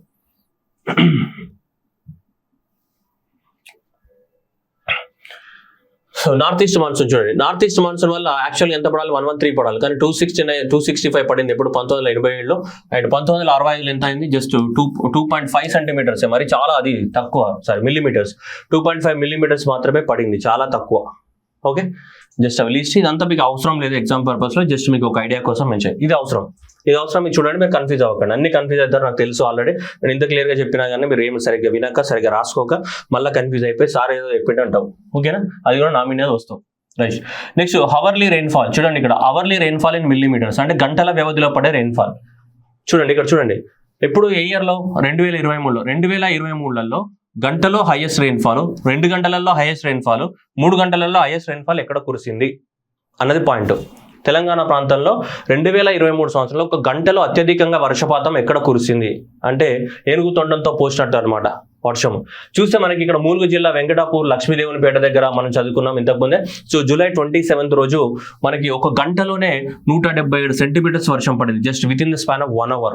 so north east monsoon చూడండి. నార్త్ ఈస్ట్ మాన్సూన్ వల్ల యాక్చువల్గా ఎంత పడాలి, 113 పడాలి. కానీ 265 పడింది ఎప్పుడు 1987లో. అండ్ 1965లో ఎంత అయింది, జస్ట్ 2.5 సెంటీమీటర్స్. మరి చాలా అది తక్కువ, మిల్లీమీటర్స్ 2.5 మిల్లీమీటర్స్ మాత్రమే పడింది, చాలా తక్కువ. ఓకే, జస్ట్ అవి లిస్ట్. ఇదంతా మీకు అవసరం లేదు ఎగ్జామ్ పర్పస్ లో, జస్ట్ మీకు ఒక ఐడియా కోసం మెన్షన్. ఇది అవసరం మీకు చూడండి, మీరు కన్ఫ్యూజ్ అవ్వకండి. అన్ని కన్ఫ్యూజ్ అవుతారు నాకు తెలుసు ఆల్రెడీ. నేను ఇంత క్లియర్ గా చెప్పినా కానీ మీరు ఏమి సరిగ్గా వినక సరిగ్గా రాసుకోక మళ్ళీ కన్ఫ్యూజ్ అయిపోయి సార్ ఏదో చెప్పిండి అంటావు. ఓకేనా, అది కూడా నా మీద వస్తాం. రైట్, నెక్స్ట్ అవర్లీ రెయిన్ఫాల్ చూడండి. ఇక్కడ అవర్లీ రెయిన్ఫాల్ ఇన్ మిల్లీమీటర్స్ అంటే గంటల వ్యవధిలో పడే రెయిన్ఫాల్. చూడండి ఇక్కడ చూడండి, ఎప్పుడు ఏ ఇయర్లో 2023లో గంటలో హైయెస్ట్ రెయిన్ఫాల్, 2 గంటలలో హైయెస్ట్ రెయిన్ఫాల్, 3 గంటలలో హైయెస్ట్ రెయిన్ఫాల్ ఎక్కడ కురిసింది అన్నది పాయింట్. తెలంగాణ ప్రాంతంలో 2023 సంవత్సరంలో ఒక గంటలో అత్యధికంగా వర్షపాతం ఎక్కడ కురిసింది అంటే ఏనుగు తొండంతో పోసినట్టు అనమాట వర్షం. చూస్తే మనకి ఇక్కడ ములుగు జిల్లా వెంకటాపూర్ లక్ష్మీదేవునిపేట దగ్గర మనం చదువుకున్నాం ఇంతకుముందే. సో జూలై 27th రోజు మనకి ఒక గంటలోనే 177 సెంటీమీటర్స్ వర్షం పడింది, just within the span of 1 hour.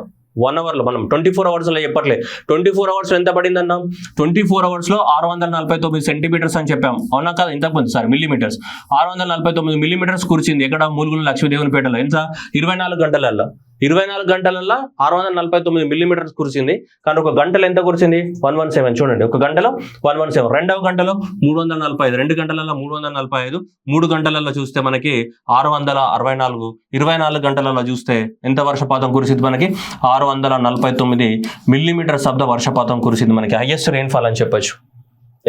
1 hour లో మనం 24 hours లో చెప్పట్లే. 24 hours లో ఎంత పడింది అన్నాం, 24 hours లో 649 సెంటీమీటర్స్ అని చెప్పాం, అవునా కదా? ఇంతకుముందు మిల్లీమీటర్స్ 649 మిల్లీమీటర్స్ కురిసింది ఎక్కడ, ములుగులు లక్ష్మీదేవునిపేటలో. ఎంత 24 గంటలల్లో 649 మిల్లీమీటర్స్ కురిసింది. కానీ ఒక గంటలో ఎంత కురిసింది, 117. చూడండి, ఒక గంటలో 117. రెండవ గంటలో 345, 2 గంటలలో 345, 3 గంటలలో చూస్తే మనకి 664, 24 గంటలలో చూస్తే ఎంత వర్షపాతం కురిసింది మనకి, 649 మిల్లీమీటర్స్ ఆఫ్ ద వర్షపాతం కురిసింది మనకి. హైయెస్ట్ రెయిన్ఫాల్ అని చెప్పొచ్చు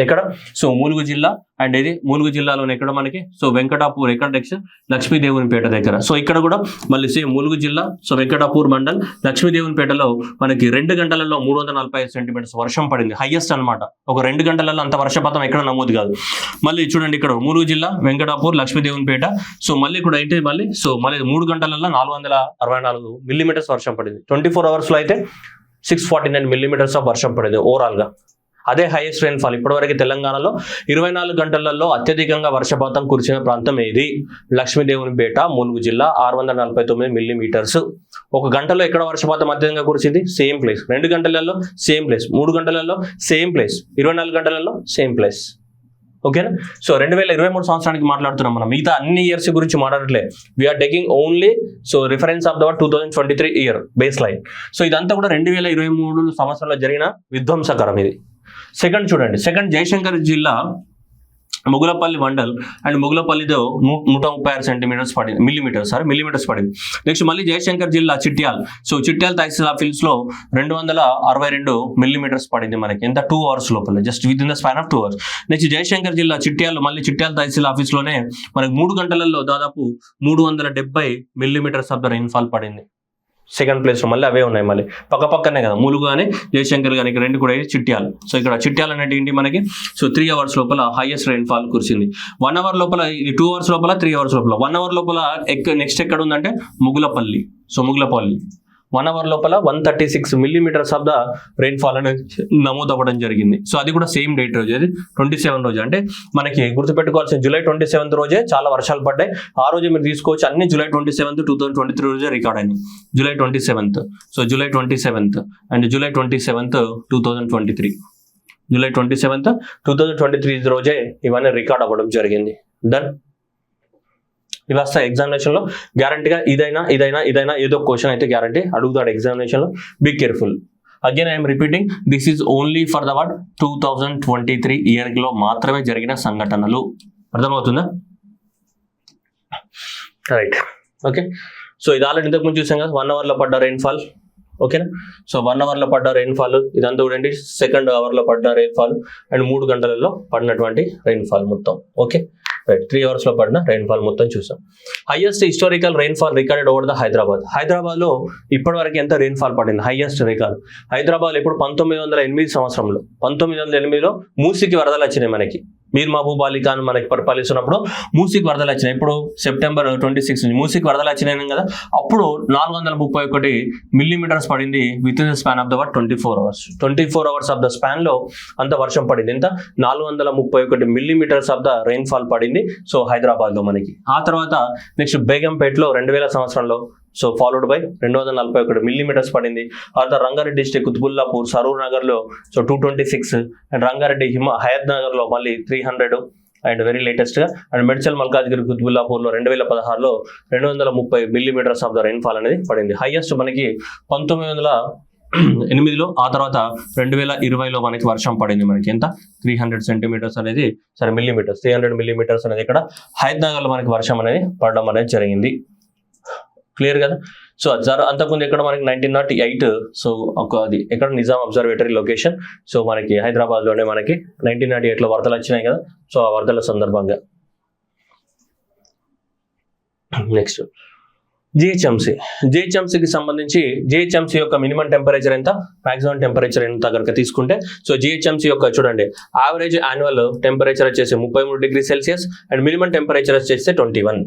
ఎక్కడ, సో ములుగు జిల్లా. అండ్ ఇది ములుగు జిల్లాలోనే ఎక్కడ మనకి, సో వెంకటాపూర్ ఎక్కడ, నెక్స్ట్ లక్ష్మీదేవునిపేట దగ్గర. సో ఇక్కడ కూడా మళ్ళీ సేమ్ ములుగు జిల్లా, సో వెంకటాపూర్ మండల్ లక్ష్మీదేవునిపేటలో మనకి 2 గంటలలో 345 సెంటీమీటర్స్ వర్షం పడింది, హైయెస్ట్ అనమాట. ఒక 2 గంటలలో అంత వర్షపాతం ఎక్కడ నమోదు కాదు. మళ్ళీ చూడండి ఇక్కడ ములుగు జిల్లా, వెంకటాపూర్, లక్ష్మీదేవునిపేట. సో మళ్ళీ కూడా ఏంటి, మళ్ళీ 3 గంటలలో 464 మిల్లీమీటర్స్ వర్షం పడింది. 24 hours లో అయితే 649 మిల్లీమీటర్స్ ఆఫ్ వర్షం పడింది ఓవరాల్గా. అదే హైయెస్ట్ రెయిన్ఫాల్ ఇప్పటివరకు తెలంగాణలో 24 గంటలలో అత్యధికంగా వర్షపాతం కురిసిన ప్రాంతం ఏది? లక్ష్మీదేవునిపేట, ములుగు జిల్లా 649 మిల్లీమీటర్స్. ఒక గంటలో ఎక్కడ వర్షపాతం అత్యధికంగా కురిసింది? Same place. 2 గంటలలో సేమ్ ప్లేస్, 3 గంటలలో సేమ్ ప్లేస్, 24 గంటలలో సేమ్ ప్లేస్. ఓకేనా? సో 2023 సంవత్సరానికి మాట్లాడుతున్నాం మనం, మిగతా అన్ని ఇయర్స్ గురించి మాట్లాడట్లే. We're taking only reference of the 2023 year base line. So ఇదంతా కూడా 2023 సంవత్సరంలో జరిగిన విధ్వంసకరం ఇది. సెకండ్ చూడండి, సెకండ్ జయశంకర్ జిల్లా ముగులపల్లి మండల్ అండ్ ముగులపల్లితో 136 సెంటీమీటర్స్ పడింది, మిల్లీమీటర్స్ పడింది. నెక్స్ట్ మళ్ళీ జయశంకర్ జిల్లా చిట్యాల్. సో చిట్యాల్ తహసీల్ ఆఫీస్ లో 262 మిల్లీమీటర్స్ పడింది మనకి. ఎంత? 2 అవర్స్ లోపల, just within the span of 2 hours. Next Jayashankar జిల్లా చిట్యాల్, మళ్ళీ చిట్యాల్ తహసీల్ ఆఫీస్ లోనే మనకి 3 గంటలలో దాదాపు 370 మిల్లీమీటర్స్ ఆఫ్ ద రెయిన్ఫాల్ పడింది. సెకండ్ ప్లేస్ లో మళ్ళీ అవే ఉన్నాయి, మళ్ళీ పక్కనే కదా, ములుగు కానీ జయశంకర్ కానీ, ఇక్కడ 2 కూడా చిట్యాల్. సో ఇక్కడ చిట్యాల్ అనేది ఏంటి మనకి? సో 3 అవర్స్ లోపల హైయెస్ట్ రెయిన్ఫాల్ కురిసింది. 1 అవర్ లోపల, ఇది 2 అవర్స్ లోపల, 3 అవర్స్ లోపల. 1 అవర్ లోపల నెక్స్ట్ ఎక్కడ ఉందంటే ముగులపల్లి. సో ముగులపల్లి 1 అవర్ లోపల 136 మిల్లీమీటర్స్ ఆఫ్ ద రెయిన్ఫాల్ అనేది నమోదు అవ్వడం జరిగింది. సో అది కూడా సేమ్ డేట్ రోజు, అది 27 రోజు. అంటే మనకి గుర్తుపెట్టుకోవాల్సిన July 27 రోజే చాలా వర్షాలు పడ్డాయి. ఆ రోజు మీరు తీసుకోవచ్చు, అన్ని July 27, 2023 రోజే రికార్డ్ అయింది. July 27th, so July 27th and July 27th, 2023. July 27th, 2023 రోజే ఇవన్నీ రికార్డ్ అవ్వడం జరిగింది. డన్. ఇవి వస్తాయి ఎగ్జామినేషన్ లో గ్యారంటీగా. ఇదైనా ఏదో క్వశ్చన్ అయితే గ్యారంటీ అడుగుతాడు ఎగ్జామినేషన్ లో. Be careful. Again I'm repeating, this is only for the 2023 year లో మాత్రమే జరిగిన సంఘటనలు. అర్థమవుతుందా? రైట్. ఓకే. సో ఇది ఆల్రెడీ ఇంతకుముందు చూసాం కదా, 1 అవర్ లో పడ్డ రెయిన్ఫాల్. ఓకేనా? సో 1 అవర్ లో పడ్డ రెయిన్ఫాల్ ఇదంతా చూడండి. సెకండ్ అవర్ లో పడ్డ రెయిన్ఫాల్ అండ్ 3 గంటలలో పడినటువంటి రెయిన్ఫాల్ మొత్తం. Okay right. 3 అవర్స్ లో పడిన రెయిన్ఫాల్ మొత్తం చూసాం. Highest historical rainfall recorded over the Hyderabad లో ఇప్పటి వరకు ఎంత రెయిన్ఫాల్ పడింది? హైయెస్ట్ రికార్డ్ హైదరాబాద్ ఇప్పుడు 1908 సంవత్సరంలో, 1908లో మూసీకి వరదలు వచ్చినాయి మనకి. మీర్ మహబూబ్ అలీ ఖాన్ మనకి పరిపాలిస్తున్నప్పుడు మూసీకి వరదలు వచ్చినాయి. ఇప్పుడు September 26 నుంచి మూసీకి వరదలు వచ్చినాయి కదా, అప్పుడు 431 మిల్లీమీటర్స్ పడింది with in the span of the 24 hours. 24 hours of the span లో అంత వర్షం పడింది. ఎంత? 431 మిల్లీమీటర్స్ ఆఫ్ ద రెయిన్ఫాల్ పడింది. సో హైదరాబాద్ లో మనకి. ఆ తర్వాత నెక్స్ట్ బేగంపేటలో 2000 సంవత్సరంలో, సో ఫాలోడ్ బై 241 మిల్లీమీటర్స్ పడింది. ఆ తర్వాత రంగారెడ్డి డిస్ట్రిక్ట్ కుతుబుల్లాపూర్, సరూర్ నగర్ లో సో 226 అండ్ రంగారెడ్డి హయత్ నగర్ లో మళ్ళీ 300 అండ్ వెరీ లేటెస్ట్ గా అండ్ మెడ్చల్ మల్కాజ్గిరి కుతుబుల్లాపూర్ లో 2016లో 230 మిల్లీమీటర్స్ ఆఫ్ ద రెయిన్ఫాల్ అనేది పడింది. హైయెస్ట్ మనకి 1908లో, ఆ తర్వాత 2020లో మనకి వర్షం పడింది మనకి. ఎంత? 300 సెంటీమీటర్స్ అనేది, సరే మిల్లీమీటర్స్, 300 మిల్లీమీటర్స్ అనేది ఇక్కడ హయత్ నగర్ లో మనకి వర్షం అనేది పడడం అనేది జరిగింది. క్లియర్ కదా? సో అంతకుముందు ఇక్కడ మనకి 1908, సో అది ఎక్కడ నిజాం అబ్జర్వేటరీ లొకేషన్. సో మనకి హైదరాబాద్ లోనే మనకి 1908లో వరదలు వచ్చినాయి కదా, సో ఆ వరదల సందర్భంగా. నెక్స్ట్ జిహెచ్ఎంసీకి సంబంధించి జిహెచ్ఎంసీ యొక్క మినిమం టెంపరేచర్ ఎంత, మాక్సిమం టెంపరేచర్ ఎంత కనుక తీసుకుంటే, సో జిహెచ్ఎంసీ యొక్క చూడండి యావరేజ్ యాన్యువల్ టెంపరేచర్ వచ్చేసి 33 degree Celsius and minimum temperature వచ్చేసి 21.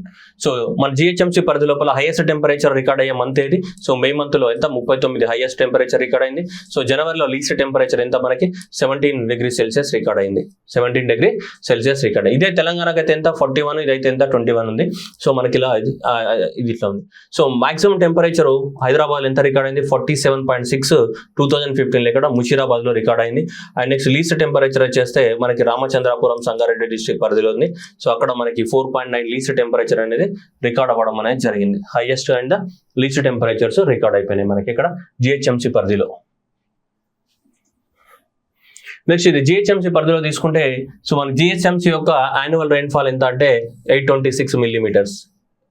సో మన జిహెచ్ఎంసీ పరిధి లోపల హైయెస్ట్ టెంపరేచర్ రికార్డ్ అయ్యే మంత్ ఏది? సో మే మంత్ లో ఎంత? 39 హైయెస్ట్ టెంపరేచర్ రికార్డ్ అయింది. సో జనవరిలో లీస్ట్ టెంపరేచర్ ఎంత మనకి? 17 డిగ్రీ సెల్సియస్ రికార్డ్ అయింది. 17 డిగ్రీ సెల్సియస్ రికార్డ్. ఇదే తెలంగాణకి అయితే ఎంత? 41. ఇదైతే ఎంత? 21 ఉంది. సో మనకి ఇలా ఇది ఇట్లా ఉంది. సో మాక్సిమం టెంపరేచర్ హైదరాబాద్ ఎంత రికార్డ్ అయింది? 47.6 2015 ఇక్కడ ముషీరాబాద్ లో రికార్డ్ అయింది. అండ్ నెక్స్ట్ లీస్ట్ టెంపరేచర్ వచ్చేస్తే మనకి రామచంద్రాపురం సంగారెడ్డి డిస్ట్రిక్ట్ పరిధిలో ఉంది. సో అక్కడ మనకి 4.9 లీస్ట్ టెంపరేచర్ అనేది రికార్డ్ అవ్వడం అనేది జరిగింది. Highest and least temperatures record అయిపోయినాయి మనకి ఇక్కడ జిహెచ్ఎంసీ పరిధిలో. నెక్స్ట్ ఇది జిహెచ్ఎంసీ పరిధిలో తీసుకుంటే, సో మన జిహెచ్ఎంసీ యొక్క యాన్యువల్ రెయిన్ఫాల్ ఎంత అంటే 826 మిల్లీమీటర్స్.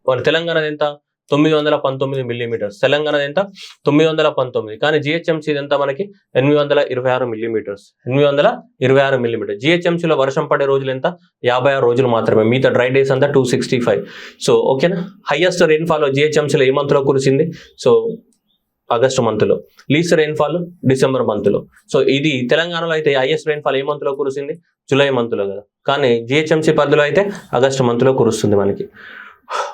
మన తెలంగాణ ఎంత? 919 మిల్లీమీటర్స్. తెలంగాణ ఎంత? 919. కానీ జిహెచ్ఎంసీ ఎంత మనకి? 826 మిల్లీమీటర్స్. 826 మిల్లీమీటర్స్. జిహెచ్ఎంసీలో వర్షం పడే రోజులు ఎంత? 56 రోజులు మాత్రమే. మిగతా డ్రై డేస్ అంతా 265. సో ఓకేనా? హైయెస్ట్ రెయిన్ఫాల్ జిహెచ్ఎంసీలో ఏ మంత్ లో కురిసింది? సో ఆగస్టు మంత్ లో. లీస్ట్ రెయిన్ఫాల్ డిసెంబర్ మంత్ లో. సో ఇది తెలంగాణలో అయితే హైయెస్ట్ రెయిన్ఫాల్ ఏ మంత్ లో కురిసింది? జూలై మంత్ లో కదా. కానీ జిహెచ్ఎంసీ పరిధిలో అయితే ఆగస్టు మంత్ లో కురుస్తుంది మనకి.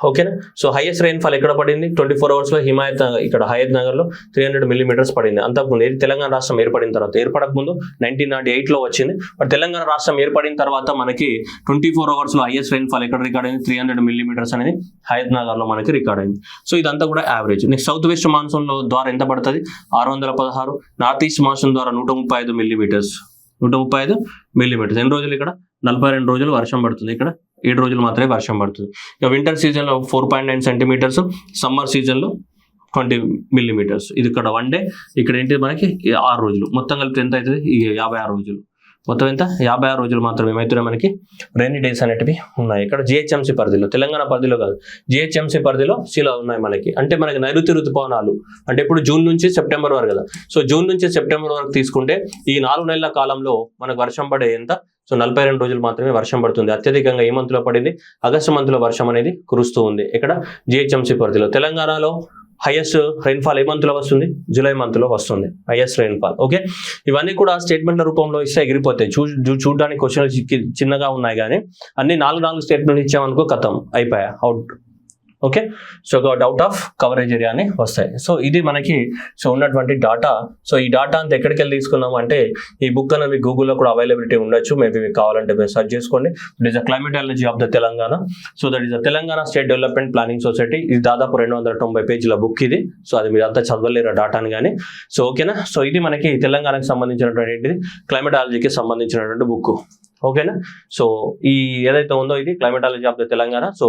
ఓకేనా. సో హైయెస్ట్ రెయిన్ఫాల్ ఎక్కడ పడింది 24 hours లో హిమాయత్ ఇక్కడ హయత్ నగర్ లో 300 millimeters పడింది. అంతకుముందు ఏది తెలంగాణ రాష్ట్రం ఏర్పడిన తర్వాత, ఏర్పడక ముందు 1908 లో వచ్చింది. బట్ తెలంగాణ రాష్ట్రం ఏర్పడిన తర్వాత మనకి 24 hours లో హైయెస్ట్ రెయిన్ఫాల్ ఎక్కడ రికార్డ్ అయింది 300 millimeters అనేది హయత్ నగర్ లో మనకి రికార్డ్ అయింది. సో ఇదంతా కూడా average. Next south west monsoon లో ద్వారా ఎంత పడుతుంది 616, నార్త్ ఈస్ట్ మాన్సూన్ ద్వారా 135 millimeters. 135 millimeters. ఎన్ని రోజులు ఇక్కడ 42 రోజులు వర్షం పడుతుంది. ఇక్కడ 7 రోజులు మాత్రమే వర్షం పడుతుంది. ఇక వింటర్ సీజన్ లో 4.9 centimeters, సమ్మర్ సీజన్ లో 20 millimeters. ఇది ఇక్కడ 1 day, ఇక్కడ ఏంటి మనకి 6 రోజులు, మొత్తం కలిపి ఎంత అవుతుంది 56 రోజులు. మొత్తం ఎంత 56 రోజులు మాత్రమే ఏమవుతున్నాయి మనకి రైనీ డేస్ అనేటివి ఉన్నాయి. ఇక్కడ జిహెచ్ఎంసీ పరిధిలో, తెలంగాణ పరిధిలో కాదు, జిహెచ్ఎంసీ పరిధిలో ఇలా ఉన్నాయి మనకి. అంటే మనకి నైరుతి ఋతుపవనాలు అంటే ఇప్పుడు జూన్ నుంచి సెప్టెంబర్ వరకు కదా. సో జూన్ నుంచి సెప్టెంబర్ వరకు తీసుకుంటే ఈ 4 నెలల కాలంలో మనకు వర్షం పడే ఎంత 42 రోజులు మాత్రమే వర్షం పడుతుంది. అత్యధికంగా ఏ మంత్ లో పడింది ఆగస్టు మంత్ లో వర్షం అనేది కురుస్తూ ఉంది ఇక్కడ జిహెచ్ఎంసీ పరిధిలో. తెలంగాణలో హైయెస్ట్ రెయిన్ఫాల్ ఏ మంత్ లో వస్తుంది జూలై మంత్ లో వస్తుంది హైయెస్ట్ రెయిన్ఫాల్. ఓకే, ఇవన్నీ కూడా స్టేట్మెంట్ల రూపంలో ఇస్తే ఎగిరిపోతాయి. చూడడానికి క్వశ్చన్లు చిన్నగా ఉన్నాయి కానీ అన్ని 4 స్టేట్మెంట్లు ఇచ్చామనుకో కథం అయిపోయా out. Okay, so out of coverage area అని వస్తాయి. సో ఇది మనకి ఉన్నటువంటి డాటా. సో ఈ డాటా అంతా ఎక్కడికి వెళ్ళి తీసుకున్నాం అంటే ఈ బుక్ అనేది మీకు గూగుల్లో కూడా అవైలబిలిటీ ఉండొచ్చు. మేబీ మీకు కావాలంటే మీరు సెర్చ్ చేసుకోండి. It is the climatology of the Telangana. So that is the Telangana state development planning society. ఇది దాదాపు 290 పేజీల బుక్ ఇది. సో అది మీరు అంతా చదవలేరు డాటాని కానీ. సో ఓకేనా. సో ఇది మనకి తెలంగాణకు సంబంధించినటువంటి క్లైమేటాలజీకి సంబంధించినటువంటి బుక్. ఓకేనా. సో ఈ ఏదైతే ఉందో ఇది climatology of the Telangana. So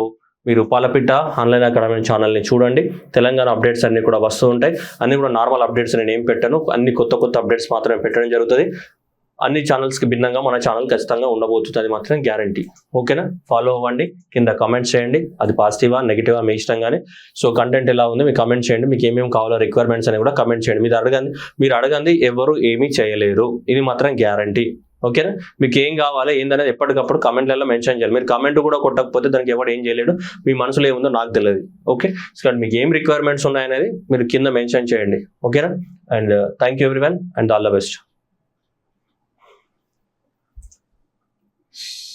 మీరు పాలపిట్ట ఆన్లైన్ అకాడమీ ఛానల్ని చూడండి. తెలంగాణ అప్డేట్స్ అన్ని కూడా వస్తూ ఉంటాయి. అన్ని కూడా నార్మల్ అప్డేట్స్ నేను ఏం పెట్టాను, అన్ని కొత్త అప్డేట్స్ మాత్రమే పెట్టడం జరుగుతుంది. అన్ని ఛానల్స్కి భిన్నంగా మన ఛానల్ ఖచ్చితంగా ఉండబోతుంది, అది మాత్రం గ్యారంటీ. ఓకేనా, ఫాలో అవ్వండి. కింద కామెంట్స్ చేయండి, అది పాజిటివా నెగిటివా మీ ఇష్టంగానే. సో కంటెంట్ ఎలా ఉంది మీకు కామెంట్ చేయండి. మీకు ఏమేమి కావాలో రిక్వైర్మెంట్స్ అని కూడా కామెంట్ చేయండి. మీరు అడగండి ఎవరు ఏమీ చేయలేరు, ఇది మాత్రం గ్యారంటీ. ఓకేనా, మీకు ఏం కావాలి ఏందనేది ఎప్పటికప్పుడు కామెంట్లలో మెన్షన్ చేయాలి. మీరు కామెంట్ కూడా కొట్టకపోతే దానికి ఎవరు ఏం చేయలేడు. మీ మనసులో ఏముందో నాకు తెలియదు. ఓకే, సో మీకు ఏం రిక్వైర్మెంట్స్ ఉన్నాయనేది మీరు కింద మెన్షన్ చేయండి. ఓకేనా, and thank you everyone and all the best.